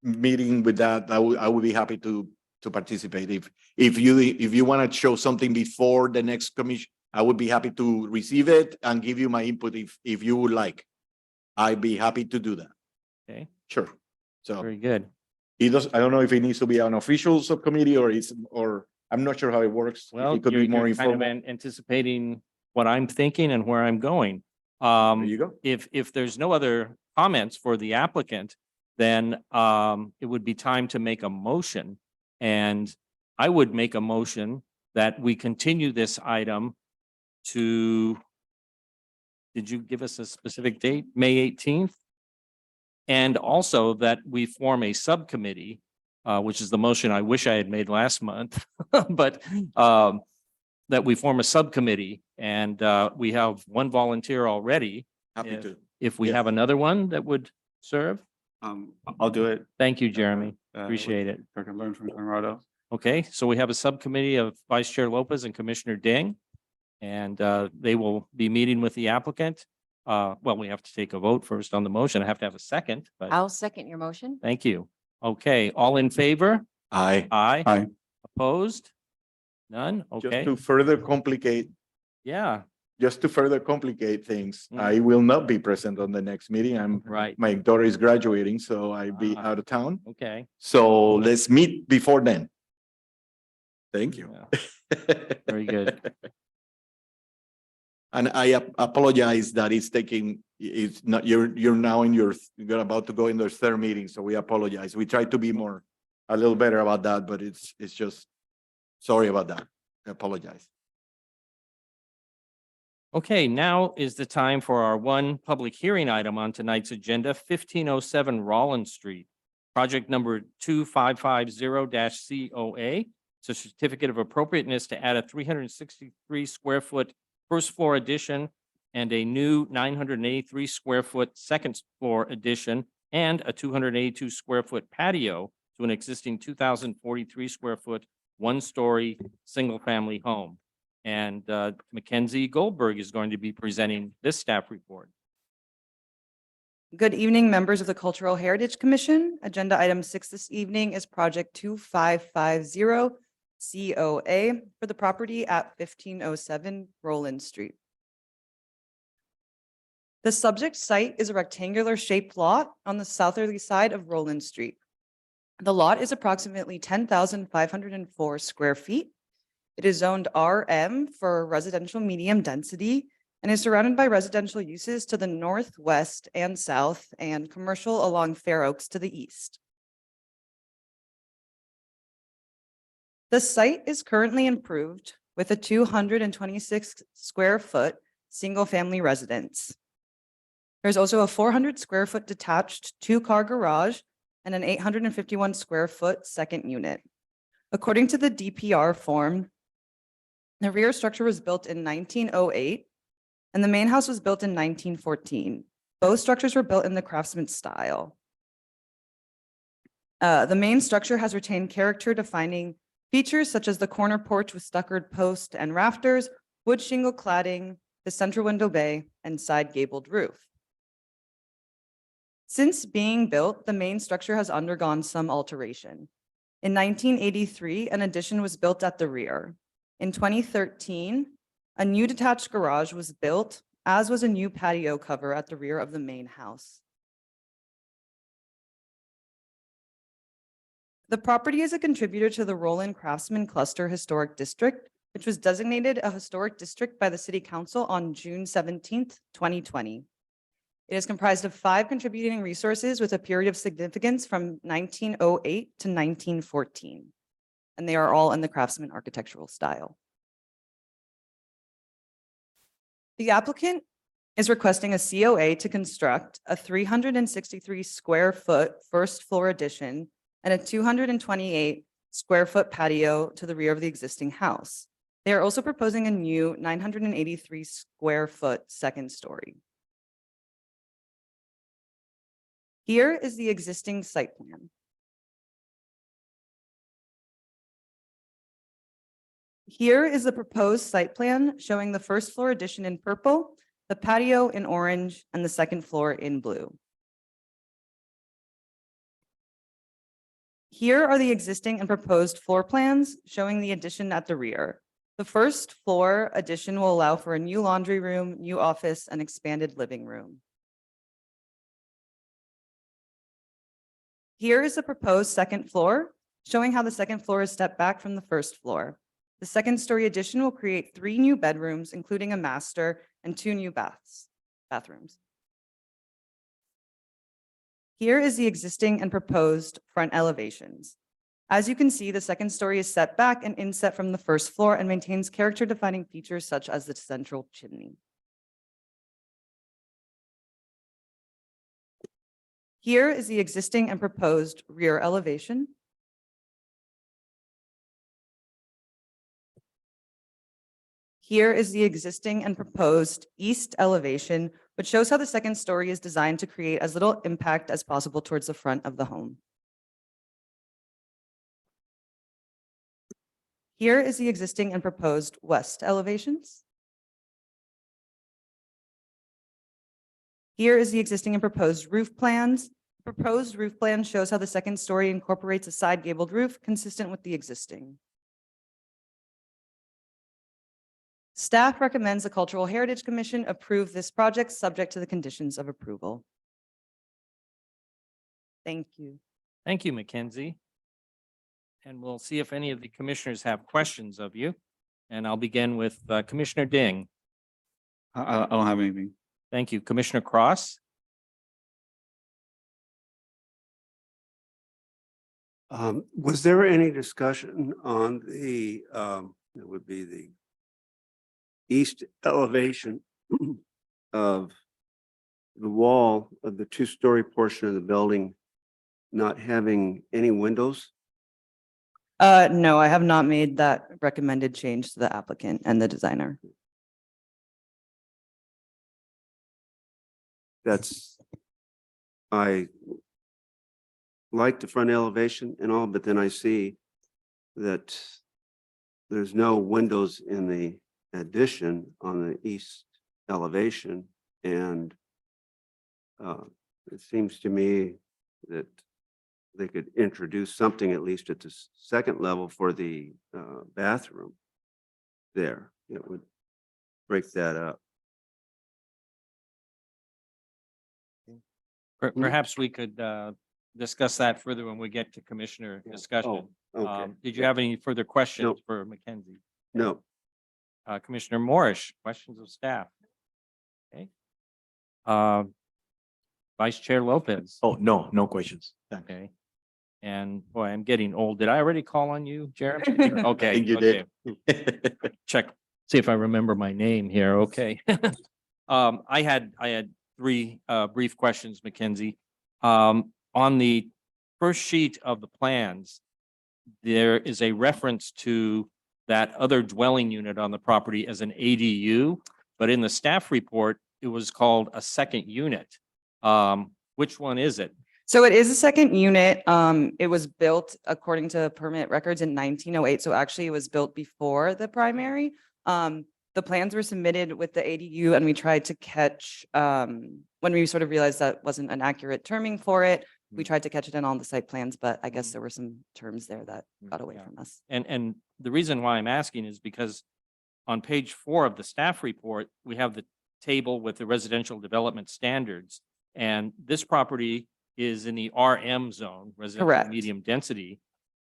meeting with that, I would be happy to participate. If you want to show something before the next commission, I would be happy to receive it and give you my input if you would like. I'd be happy to do that. Okay, Sure. So very good. I don't know if it needs to be an official subcommittee or I'm not sure how it works. If Well, it could you're be more you're kind of informal. anticipating what I'm thinking and where I'm going. There you go. If there's no other comments for the applicant, then it would be time to make a motion. And I would make a motion that we continue this item to, did you give us a specific date? May 18th? And also that we form a subcommittee, which is the motion I wish I had made last month, but that we form a subcommittee and we have one volunteer already. Happy If- to. If we Yes. have another one that would serve, I'll do it. thank you, Jeremy. with- Appreciate it. I can learn from Conrado. Okay, so we have a subcommittee of Vice Chair Lopez and Commissioner Ding. And they will be meeting with the applicant. Well, we have to take a vote first on the motion. I have to have a second, but I'll second your motion. thank you. Okay, all in favor? Aye. Aye. Aye. Opposed? None? Just Okay, to further complicate things, Mm. I will not be present on the next meeting. right, My daughter is graduating, so I'll be Ah. out of town. okay. So let's meet before then. Thank you. Yeah, very good. And I apologize that it's not, you're now you're about to go in the third meeting, so we apologize. We try to be a little better about that, but it's just, sorry about that. I apologize. Okay, now is the time for our one public hearing item on tonight's agenda, 1507 Rollins Street. Project number 2550-COA. It's a certificate of appropriateness to add a 363 square foot first floor addition and a new 983 square foot second floor addition and a 282 square foot patio to an existing 2,043 square foot one-story single-family home. And Mackenzie Goldberg is going to be presenting this staff report. Good evening, members of the Cultural Heritage Commission. Agenda item 6 this evening is project 2550 COA for the property at 1507 Roland Street. The subject site is a rectangular shaped lot on the southerly side of Roland Street. The lot is approximately 10,504 square feet. It is zoned RM for residential medium density and is surrounded by residential uses to the northwest and south and commercial along Fair Oaks to the east. The site is currently improved with a 226 square foot single-family residence. There's also a 400 square foot detached two-car garage and an 851 square foot second unit. According to the DPR form, the rear structure was built in 1908 and the main house was built in 1914. Both structures were built in the craftsman style. The main structure has retained character defining features such as the corner porch with stuccoed post and rafters, wood shingle cladding, the central window bay, and side gabled roof. Since being built, the main structure has undergone some alteration. In 1983, an addition was built at the rear. In 2013, a new detached garage was built, as was a new patio cover at the rear of the main house. The property is a contributor to the Roland Craftsman Cluster Historic District, which was designated a historic district by the City Council on June 17th, 2020. It is comprised of 5 contributing resources with a period of significance from 1908 to 1914, and they are all in the craftsman architectural style. The applicant is requesting a COA to construct a 363 square foot first floor addition and a 228 square foot patio to the rear of the existing house. They are also proposing a new 983 square foot second story. Here is the existing site plan. Here is the proposed site plan showing the first floor addition in purple, the patio in orange, and the second floor in blue. Here are the existing and proposed floor plans showing the addition at the rear. The first floor addition will allow for a new laundry room, new office, and expanded living room. Here is the proposed second floor, showing how the second floor is stepped back from the first floor. The second story addition will create 3 new bedrooms, including a master and 2 new bathrooms. Here is the existing and proposed front elevations. As you can see, the second story is set back and inset from the first floor and maintains character defining features such as the central chimney. Here is the existing and proposed rear elevation. Here is the existing and proposed east elevation, which shows how the second story is designed to create as little impact as possible towards the front of the home. Here is the existing and proposed west elevations. Here is the existing and proposed roof plans. The proposed roof plan shows how the second story incorporates a side gabled roof consistent with the existing. Staff recommends the Cultural Heritage Commission approve this project subject to the conditions of approval. Thank you. Thank you, Mackenzie. And we'll see if any of the commissioners have questions of you. And I'll begin with Commissioner Ding. I don't have anything. Thank you. Commissioner Cross? Was there any discussion on the, it would be the east elevation of the wall of the 2-story portion of the building not having any windows? No, I have not made that recommended change to the applicant and the designer. I like the front elevation and all, but then I see that there's no windows in the addition on the east elevation. And it seems to me that they could introduce something at least at the second level for the bathroom there. It would break that up. Perhaps we could discuss that further when we get to commissioner discussion. Oh, okay. Did you have any further questions No. for Mackenzie? No, Commissioner Morris, questions of staff? Okay. Vice Chair Lopez. Oh, no questions. Okay. And boy, I'm getting old. Did I already call on you, Jeremy? Okay. think you okay. did. Check, see if I remember my name here. Okay. I had 3 brief questions, Mackenzie. On the first sheet of the plans, there is a reference to that other dwelling unit on the property as an ADU, but in the staff report, it was called a second unit. Which one is it? So it is a second unit. It was built according to permit records in 1908. So actually it was built before the primary. The plans were submitted with the ADU and we tried to catch, when we sort of realized that wasn't an accurate terming for it, we tried to catch it in all the site plans, but I guess there were some terms there that got away Yeah. from us. And the reason why I'm asking is because on page 4 of the staff report, we have the table with the residential development standards. And this property is in the RM zone, residential Correct. medium density.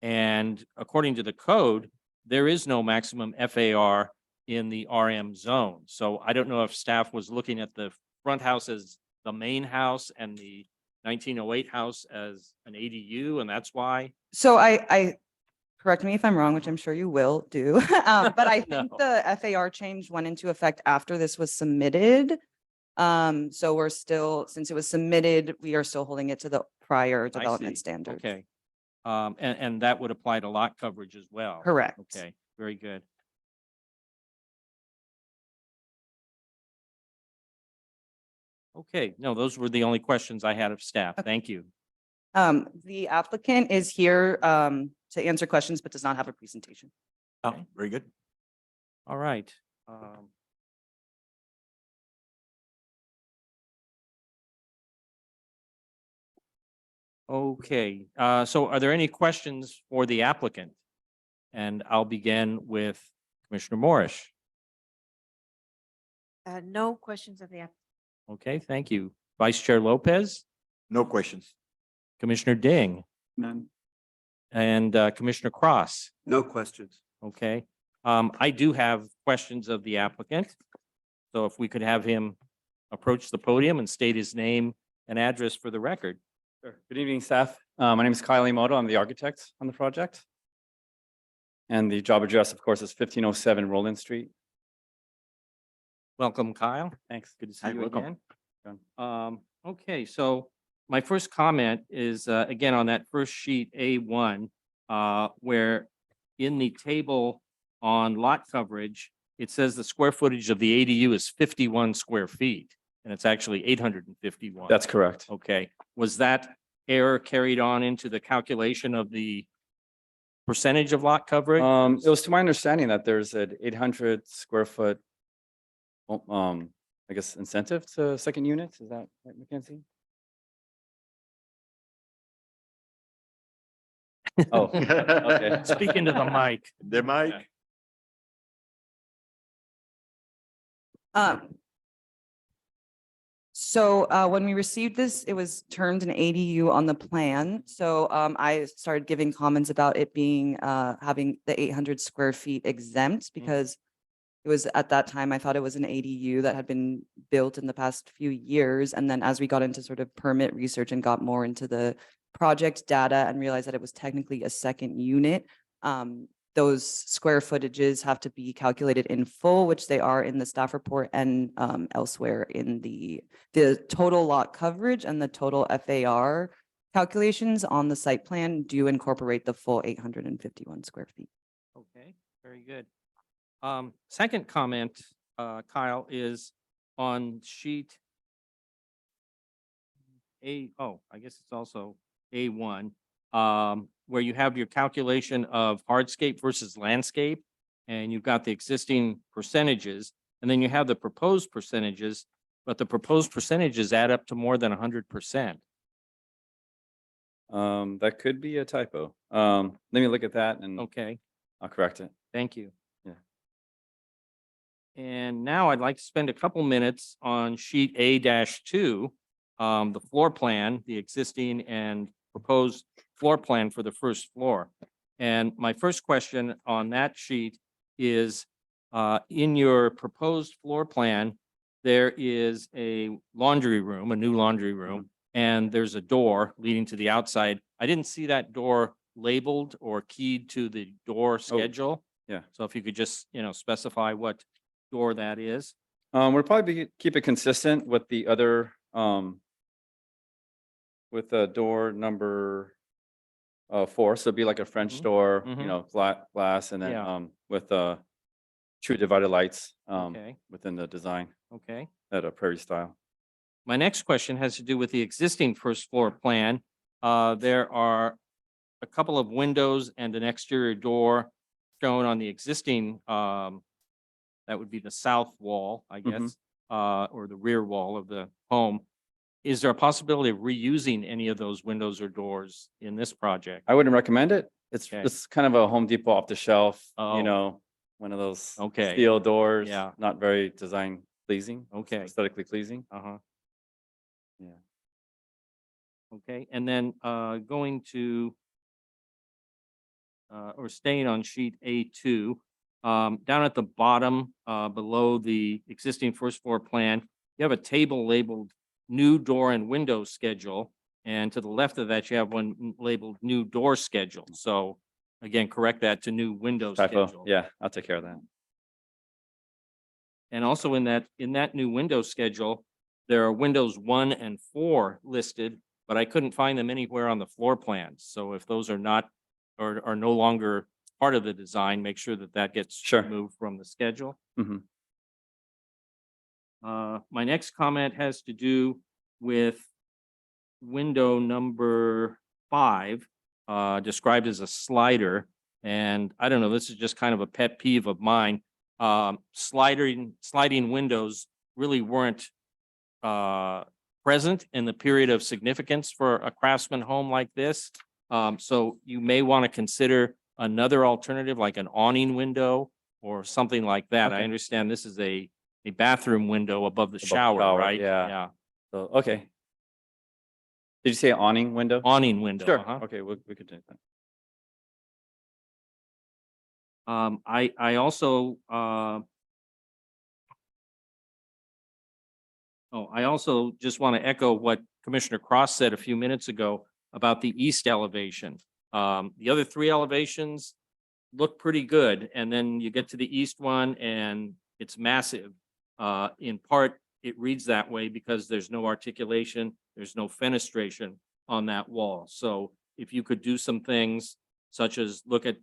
And according to the code, there is no maximum FAR in the RM zone. So I don't know if staff was looking at the front house as the main house and the 1908 house as an ADU, and that's why. So I, correct me if I'm wrong, which I'm sure you will do. But I think No. the FAR change went into effect after this was submitted. So we're still, since it was submitted, we are still holding it to the prior I development see. standards. Okay. And that would apply to lot coverage as well. Correct. Okay, very good. Okay, no, those were the only questions I had of staff. Thank you. The applicant is here to answer questions, but does not have a presentation. Oh, very good. All right. Okay, so are there any questions for the applicant? And I'll begin with Commissioner Morris. No questions of the app. Okay, thank you. Vice Chair Lopez, No questions. Commissioner Ding, None. and Commissioner Cross. No questions. Okay, I do have questions of the applicant. So if we could have him approach the podium and state his name and address for the record. Sure. Good evening, staff. My name is Kyle Emoto. I'm the architect on the project. And the job address, of course, is 1507 Roland Street. Welcome, Kyle. Thanks. Good to see Hi, you welcome. again. Okay, so my first comment is, again, on that first sheet, A1, where in the table on lot coverage, it says the square footage of the ADU is 51 square feet, and it's actually 851. That's correct. Okay, was that error carried on into the calculation of the percentage of lot coverage? It was to my understanding that there's an 800 square foot, I guess, incentive to second units. Is that right, Mackenzie? Oh, okay. Speak into the mic. The mic. Okay. So when we received this, it was termed an ADU on the plan. So I started giving comments about it being having the 800 square feet exempt because it was at that time, I thought it was an ADU that had been built in the past few years. And then as we got into sort of permit research and got more into the project data and realized that it was technically a second unit, those square footages have to be calculated in full, which they are in the staff report and elsewhere in the total lot coverage and the total FAR calculations on the site plan do incorporate the full 851 square feet. Okay, very good. Second comment, Kyle, is on sheet I guess it's also A1, where you have your calculation of hardscape versus landscape, and you've got the existing percentages, and then you have the proposed percentages, but the proposed percentages add up to more than 100%. That could be a typo. Let me look at that and Okay, I'll correct it. thank you. Yeah. And now I'd like to spend a couple minutes on sheet A-2, the floor plan, the existing and proposed floor plan for the first floor. And my first question on that sheet is, in your proposed floor plan, there is a laundry room, a new laundry room, and there's a door leading to the outside. I didn't see that door labeled or keyed to the door schedule. yeah. So if you could just, specify what door that is. We'll probably keep it consistent with the other, with the door number 4, so it'd be like a French Mhm. door, Mhm. you know, glass, and then Yeah. with true divided lights Okay, within the design okay. at a prairie style. My next question has to do with the existing first floor plan. There are a couple of windows and an exterior door shown on the existing, that would be the south wall, I Mhm. guess, or the rear wall of the home. Is there a possibility of reusing any of those windows or doors in this project? I wouldn't recommend it. It's Okay. it's kind of a Home Depot off the shelf, Oh. you know, one of those Okay. steel doors. Yeah. Not very design pleasing. Okay. Aesthetically pleasing. Uh-huh. Yeah. Okay, and then going to or staying on sheet A2, down at the bottom below the existing first floor plan, you have a table labeled new door and window schedule. And to the left of that, you have one labeled new door schedule. So again, correct that to new window Typo. schedule. Yeah, I'll take care of that. And also in that new window schedule, there are windows 1 and 4 listed, but I couldn't find them anywhere on the floor plans. So if those are not, or are no longer part of the design, make sure that that gets Sure. removed from the schedule. Mhm. My next comment has to do with window number 5, described as a slider. And I don't know, this is just kind of a pet peeve of mine. Sliding windows really weren't present in the period of significance for a craftsman home like this. So you may want to consider another alternative like an awning window or something like that. I Okay. understand this is a bathroom window above the Above the shower, shower, right? yeah. Yeah, So, okay. Did you say awning window? awning window. Sure. uh-huh. Okay, we could do that. I also, I also just want to echo what Commissioner Cross said a few minutes ago about the east elevation. The other 3 elevations look pretty good, and then you get to the east one and it's massive. In part, it reads that way because there's no articulation, there's no fenestration on that wall. So if you could do some things such as look at,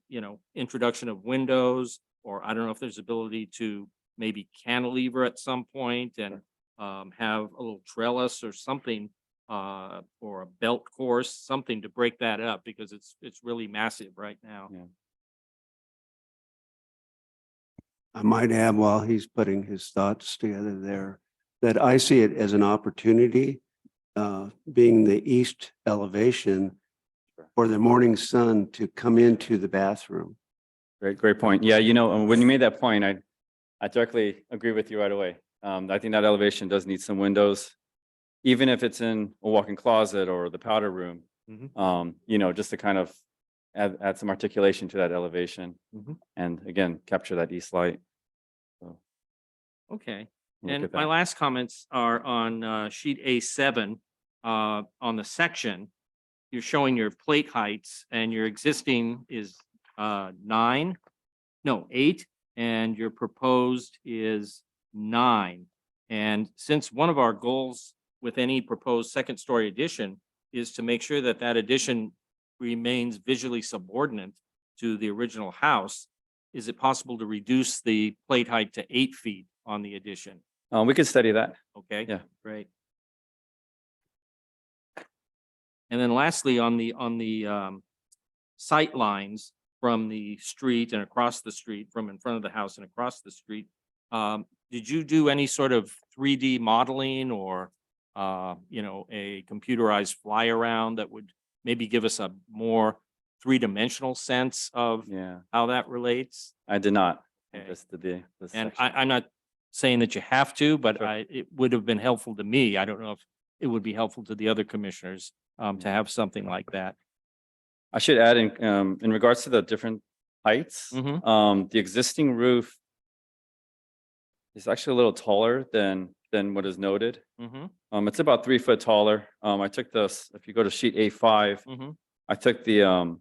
introduction of windows, or I don't know if there's ability to maybe cantilever at some point and have a little trellis or something, or a belt course, something to break that up because it's really massive right now. Yeah. I might add, while he's putting his thoughts together there, that I see it as an opportunity, being the east elevation, for the morning sun to come into the bathroom. Great point. Yeah, when you made that point, I directly agree with you right away. I think that elevation does need some windows, even if it's in a walk-in closet or the powder room. Just to kind of add some articulation to that elevation, Mhm. and again, capture that east light. So, Okay, look and at my that. last comments are on sheet A7, on the section. You're showing your plate heights and your existing is 8, and your proposed is 9. And since one of our goals with any proposed second story addition is to make sure that that addition remains visually subordinate to the original house, is it possible to reduce the plate height to 8 feet on the addition? We could study that. Okay. Yeah. Great. And then lastly, on the sight lines from the street and across the street, from in front of the house and across the street, did you do any sort of 3D modeling or a computerized fly around that would maybe give us a more 3-dimensional sense of Yeah, how that relates? I did not. I Okay. just did this And section. I'm not saying that you have to, but Sure. it would have been helpful to me. I don't know if it would be helpful to the other commissioners to have something like that. I should add in regards to the different heights, Mhm. the existing roof is actually a little taller than what is noted. Mhm. It's about 3 foot taller. I took this, if you go to sheet A5, Mhm. I took the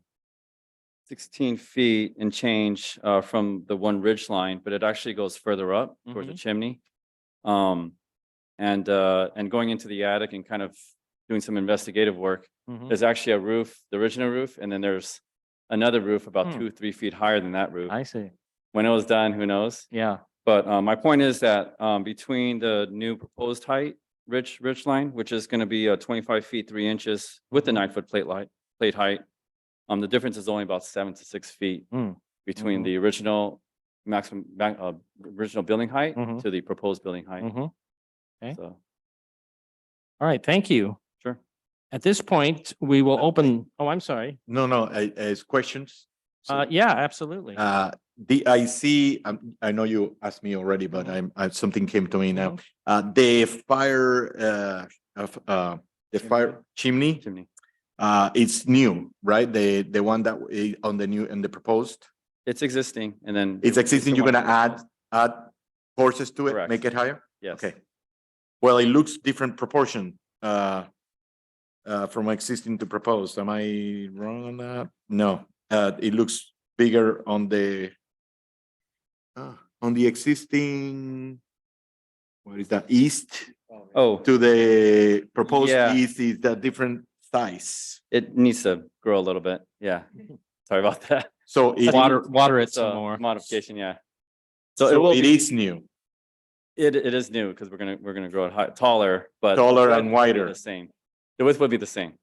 16 feet and change from the one ridge line, but it actually goes further up towards the chimney. And going into the attic and kind of doing some investigative work, Mhm. There's actually a roof, the original roof, and then there's another roof about Hmm. 2, 3 feet higher than that roof. I see. When it was done, who knows? Yeah. But my point is that between the new proposed height, ridge line, which is going to be 25 feet 3 inches with the Mhm. 9-foot plate height, the difference is only about 7 to 6 feet Mm. between Mhm. the original original building height Mhm. to the proposed building height. Mhm. Okay. So, All right, thank you. sure. At this point, we will open, oh, I'm sorry. No, as questions. So, Yeah, absolutely. I see, I know you asked me already, but something came to me now. Mhm. The fire, the fire chimney, Chimney. it's new, right? The one that on the new and the proposed, It's existing and then. it's existing. the You're one gonna proposed. add horses to it, Correct. make it higher? Yes. Okay. Well, it looks different proportion, from existing to proposed. Am I wrong on that? No, it looks bigger on the existing, what is that, east Oh, to the proposed Yeah. east is that different size. it needs to grow a little bit. Yeah. Sorry about that. So it, Water it It's some a more. modification, yeah. so So it will it be, is new, it is new because we're gonna grow it taller, but. Taller the and width will be wider. The same. The width would be the same.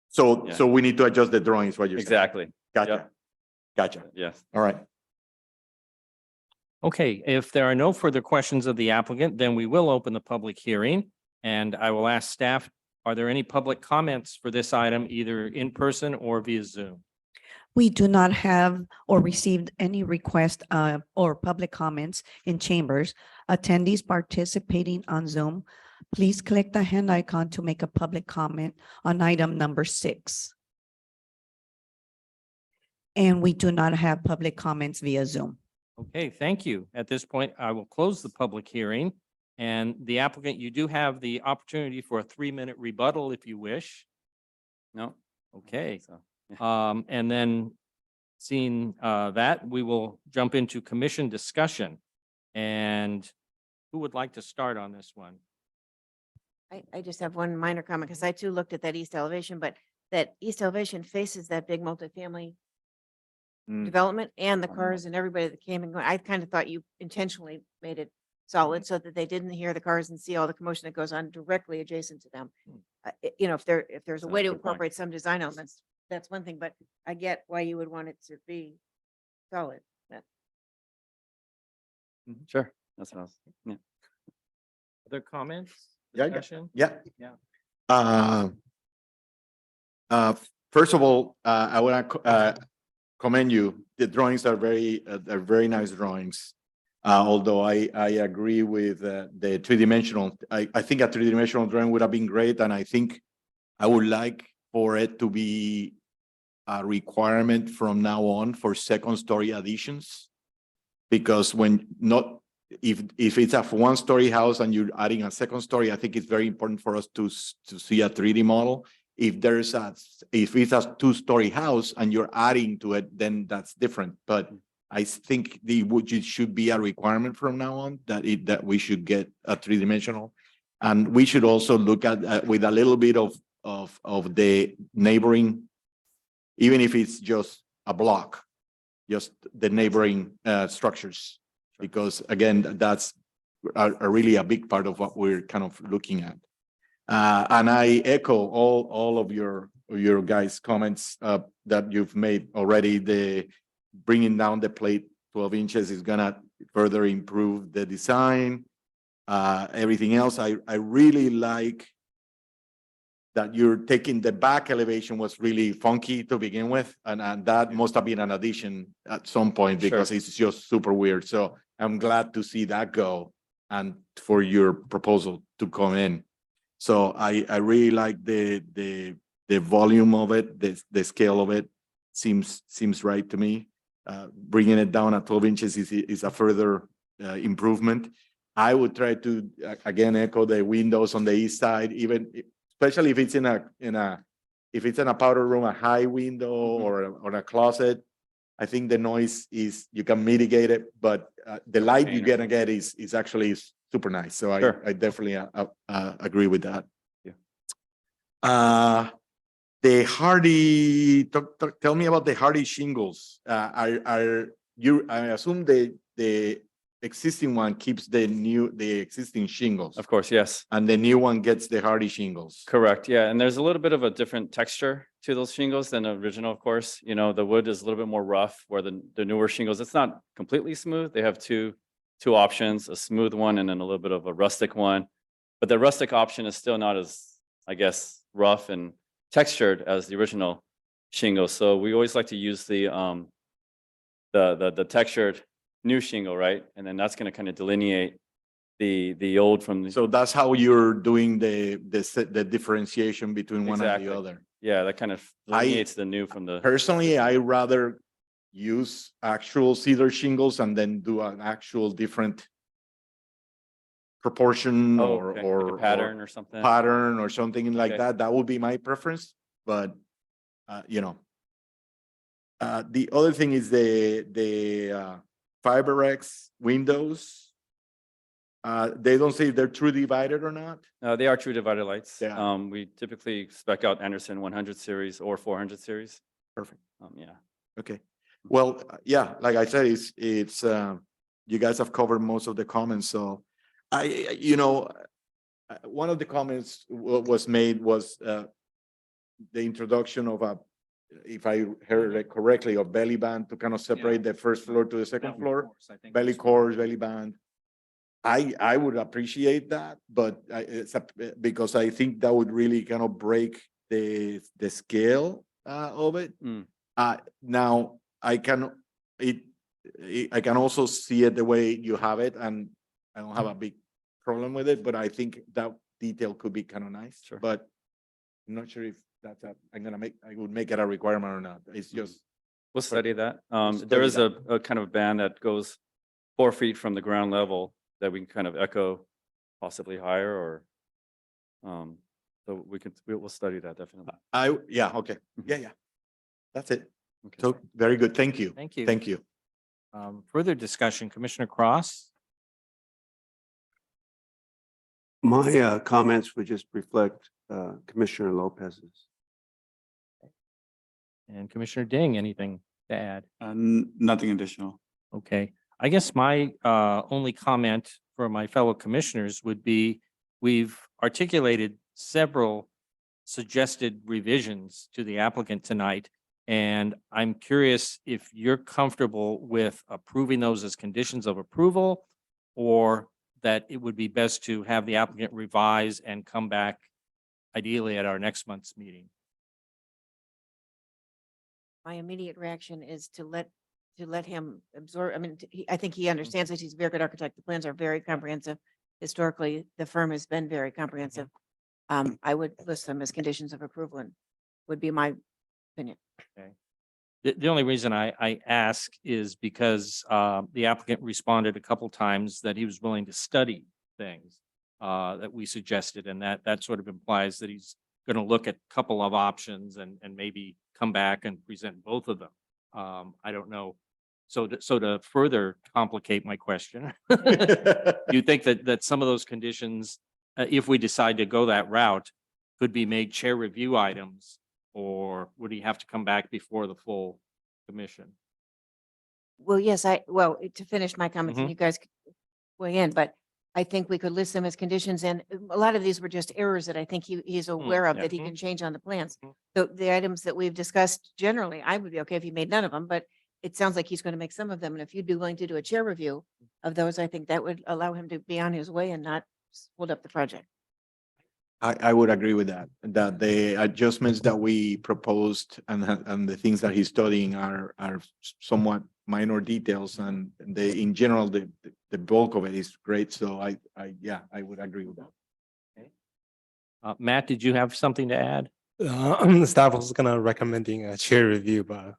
so, Yeah. so we need to adjust the drawings, what you're saying. Exactly. Gotcha, Yep. gotcha. Yes. All right. Okay, if there are no further questions of the applicant, then we will open the public hearing. And I will ask staff, are there any public comments for this item, either in person or via Zoom? We do not have or received any request or public comments in chambers. Attendees participating on Zoom, please click the hand icon to make a public comment on item number 6. And we do not have public comments via Zoom. Okay, thank you. At this point, I will close the public hearing. And the applicant, you do have the opportunity for a 3-minute rebuttal if you wish. No? Okay. So, And then seeing that, we will jump into commission discussion. And who would like to start on this one? I just have one minor comment because I too looked at that east elevation, but that east elevation faces that big multifamily development and the cars and everybody that came and went. I kind of thought you intentionally made it solid so that they didn't hear the cars and see all the commotion that goes on directly adjacent to them. You know, if there's a way to Good point. incorporate some design elements, that's one thing, but I get why you would want it to be solid. Sure. That's what I was, yeah. Other comments? Yeah, Discussion? Yeah. Yeah. First of all, I want to commend you. The drawings are very nice drawings. Although I agree with the 3-dimensional. I think a 3-dimensional drawing would have been great, and I think I would like for it to be a requirement from now on for second-story additions. Because if it's a 1-story house and you're adding a second story, I think it's very important for us to see a 3D model. If it's a 2-story house and you're adding to it, then that's different. But I think it should be a requirement from now on that we should get a 3-dimensional. And we should also look at with a little bit of the neighboring, even if it's just a block, just the neighboring structures. Because again, that's really a big part of what we're kind of looking at. And I echo all of your guys' comments that you've made already. The bringing down the plate 12 inches is gonna further improve the design. Everything else, I really like that you're taking the back elevation was really funky to begin with, and that must have been an addition at some point because Sure. it's just super weird. So I'm glad to see that go and for your proposal to come in. So I really like the volume of it, the scale of it seems right to me. Bringing it down at 12 inches is a further improvement. I would try to again echo the windows on the east side, especially if it's in a powder room, a high window or a closet. I think the noise you can mitigate it, but the light you're gonna get is actually super nice. So Sure. I definitely agree with that. Yeah. The hardy, tell me about the hardy shingles. Are you, I assume the existing one keeps the existing shingles. Of course, yes. And the new one gets the hardy shingles. Correct, yeah, and there's a little bit of a different texture to those shingles than the original, of course. You know, the wood is a little bit more rough, where the newer shingles, it's not completely smooth. They have two options, a smooth one and then a little bit of a rustic one. But the rustic option is still not as, I guess, rough and textured as the original shingle. So we always like to use the textured new shingle, right? And then that's going to kind of delineate the old from the. So that's how you're doing the differentiation between one and Exactly. the other. Yeah, that kind of delineates the new from the. Personally, I rather use actual cedar shingles and then do an actual different proportion Oh, or okay, like a pattern or something. pattern or something like Okay. that. That would be my preference, but you know. The other thing is the FiberX windows. They don't say if they're true divided or not. They are true divider lights. Yeah. We typically spec out Anderson 100 series or 400 series. Perfect. Yeah. Okay. Well, yeah, like I said, it's you guys have covered most of the comments. So you know, one of the comments was made was the introduction of a, if I heard it correctly, a belly band to kind of separate the first floor to the second floor. Belly cores, belly band. I would appreciate that, but because I think that would really kind of break the scale of it. Mm. Now I can I can also see it the way you have it, and I don't have a big problem with it. But I think that detail could be kind of nice. Sure. But I'm not sure if that's I would make it a requirement or not. It's just We'll study that. study There is that. a kind of band that goes 4 feet from the ground level that we can kind of echo possibly higher or, so we'll study that definitely. yeah, okay. Yeah. That's it. Okay. So very good. Thank you. Thank you. Thank you. Further discussion, Commissioner Cross? My comments would just reflect Commissioner Lopez's. And Commissioner Ding, anything to add? Nothing additional. Okay, I guess my only comment for my fellow commissioners would be, we've articulated several suggested revisions to the applicant tonight. And I'm curious if you're comfortable with approving those as conditions of approval, or that it would be best to have the applicant revise and come back ideally at our next month's meeting. My immediate reaction is to let him absorb. I mean, I think he understands that he's a very good architect. The plans are very comprehensive. Historically, the firm has been very comprehensive. I would list them as conditions of approval and would be my opinion. Okay. The only reason I ask is because the applicant responded a couple times that he was willing to study things that we suggested, and that sort of implies that he's going to look at a couple of options and maybe come back and present both of them. I don't know. So to further complicate my question, you think that some of those conditions, if we decide to go that route, could be made chair review items, or would he have to come back before the full commission? Well, yes, to finish my comments and Mhm. you guys can weigh in, but I think we could list them as conditions, and a lot of these were just errors that I think he's aware of yeah. that he can change on the plans. Mhm. So the items that we've discussed, generally, I would be okay if he made none of them, but it sounds like he's going to make some of them. And if you'd be willing to do a chair review of those, I think that would allow him to be on his way and not hold up the project. I would agree with that, that the adjustments that we proposed and the things that he's studying are somewhat minor details, and in general, the bulk of it is great. So I would agree with that. Matt, did you have something to add? The staff was gonna recommending a chair review, but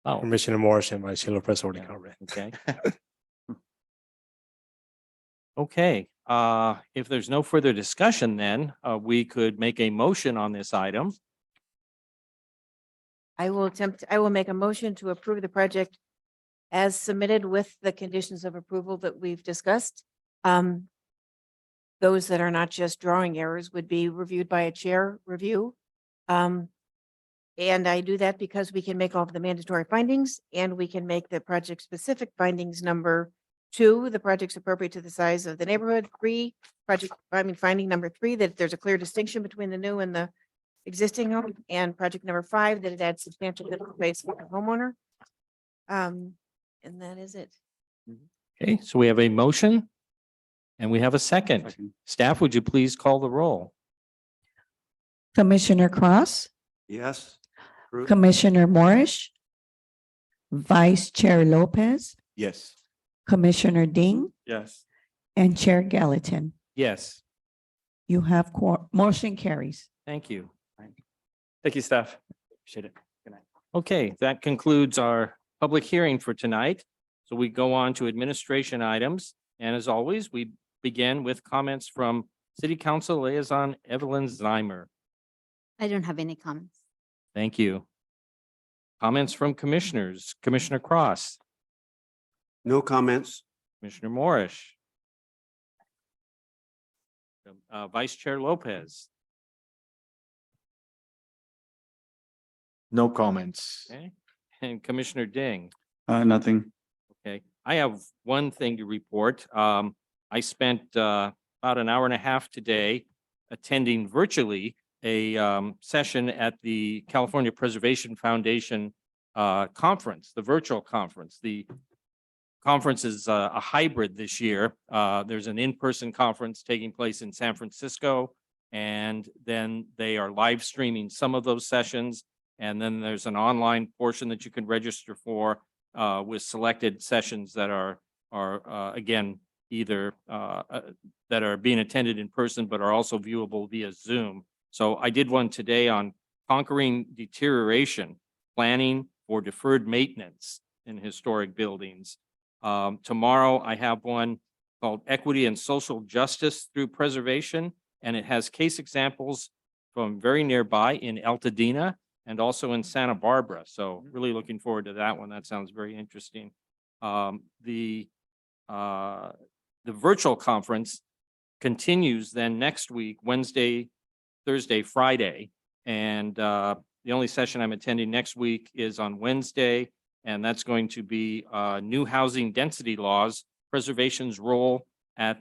Oh, Commissioner Morris and my Sheila Press already Yeah. covered it. okay. Okay, if there's no further discussion, then we could make a motion on this item. I will make a motion to approve the project as submitted with the conditions of approval that we've discussed. Those that are not just drawing errors would be reviewed by a chair review. And I do that because we can make all of the mandatory findings and we can make the project specific findings number 2, the project's appropriate to the size of the neighborhood. 3, finding number 3, that there's a clear distinction between the new and the existing home, and project number 5, that it adds substantial living space for the homeowner. And that is it. Okay, so we have a motion and we have a second. Second. Staff, would you please call the roll? Commissioner Cross, Yes. Approved. Commissioner Morris, Vice Chair Lopez, Yes. Commissioner Ding, Yes. and Chair Gallatin. Yes, You have motion carries. thank you. Thank you, staff. Appreciate it. Good night. Okay, that concludes our public hearing for tonight. So we go on to administration items. And as always, we begin with comments from City Council Liaison Evelyn Zeimer. I don't have any comments. Thank you. Comments from commissioners, Commissioner Cross, No comments. Commissioner Morris. Vice Chair Lopez. No comments. Okay, and Commissioner Ding. Nothing. Okay, I have one thing to report. I spent about an hour and a half today attending virtually a session at the California Preservation Foundation conference, the virtual conference. The conference is a hybrid this year. There's an in-person conference taking place in San Francisco, and then they are live streaming some of those sessions. And then there's an online portion that you can register for with selected sessions that are again, either that are being attended in person, but are also viewable via Zoom. So I did one today on conquering deterioration, planning for deferred maintenance in historic buildings. Tomorrow I have one called Equity and Social Justice Through Preservation, and it has case examples from very nearby in Altadena and also in Santa Barbara. So really looking forward to that one. That sounds very interesting. The virtual conference continues then next week, Wednesday, Thursday, Friday. And the only session I'm attending next week is on Wednesday, and that's going to be new housing density laws, preservation's role at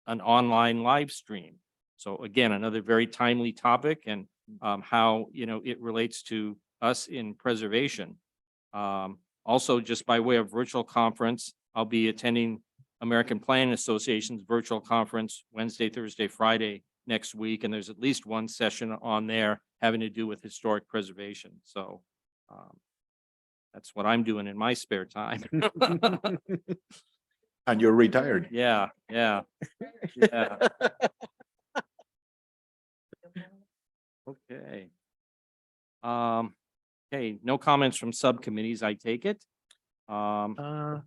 an online live stream. So again, another very timely topic, and how, it relates to us in preservation. Also, just by way of virtual conference, I'll be attending American Planning Association's virtual conference Wednesday, Thursday, Friday next week. And there's at least one session on there having to do with historic preservation. So that's what I'm doing in my spare time. And you're retired. Yeah. Okay. Okay, no comments from subcommittees, I take it. Unless,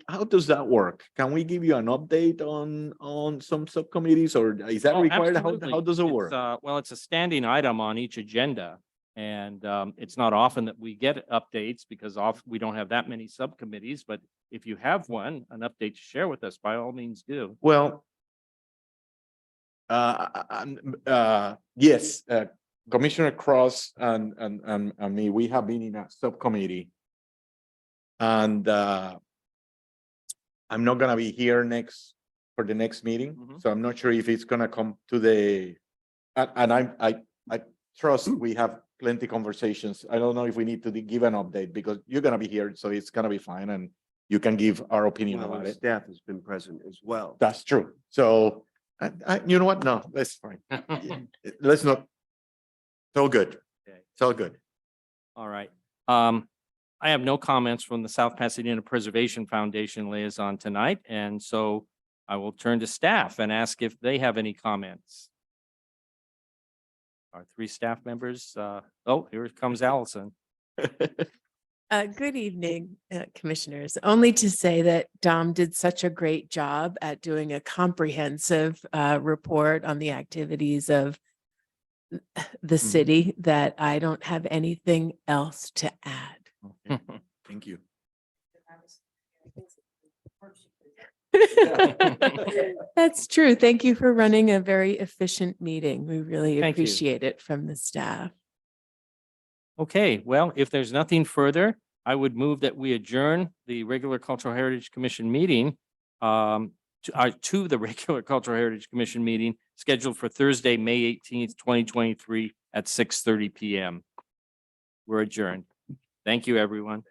How does that work? Can we give you an update on some subcommittees, or is that Oh, required? How absolutely. does it It's, work? Well, it's a standing item on each agenda. And it's not often that we get updates because we don't have that many subcommittees, but if you have one, an update to share with us, by all means do. Well, yes, Commissioner Cross and me, we have been in a subcommittee. And I'm not gonna be here for the next meeting, Mhm. so I'm not sure if it's gonna come to the, and I trust we have plenty conversations. I don't know if we need to give an update because you're gonna be here, so it's gonna be fine, and you can give our opinion Well, about the it. staff has been present as well. That's true. So, you know what? No, that's fine. Let's not. It's all good. Okay. It's all good. All right. I have no comments from the South Pasadena Preservation Foundation liaison tonight, and so I will turn to staff and ask if they have any comments. Our 3 staff members, oh, here comes Allison. Good evening, commissioners. Only to say that Dom did such a great job at doing a comprehensive report on the activities of the city that I don't have anything else to add. Thank you. That's true. Thank you for running a very efficient meeting. We really Thank you. appreciate it from the staff. Okay, well, if there's nothing further, I would move that we adjourn the regular Cultural Heritage Commission meeting to the regular Cultural Heritage Commission meeting scheduled for Thursday, May 18th, 2023 at 6:30 PM. We're adjourned. Thank you, everyone.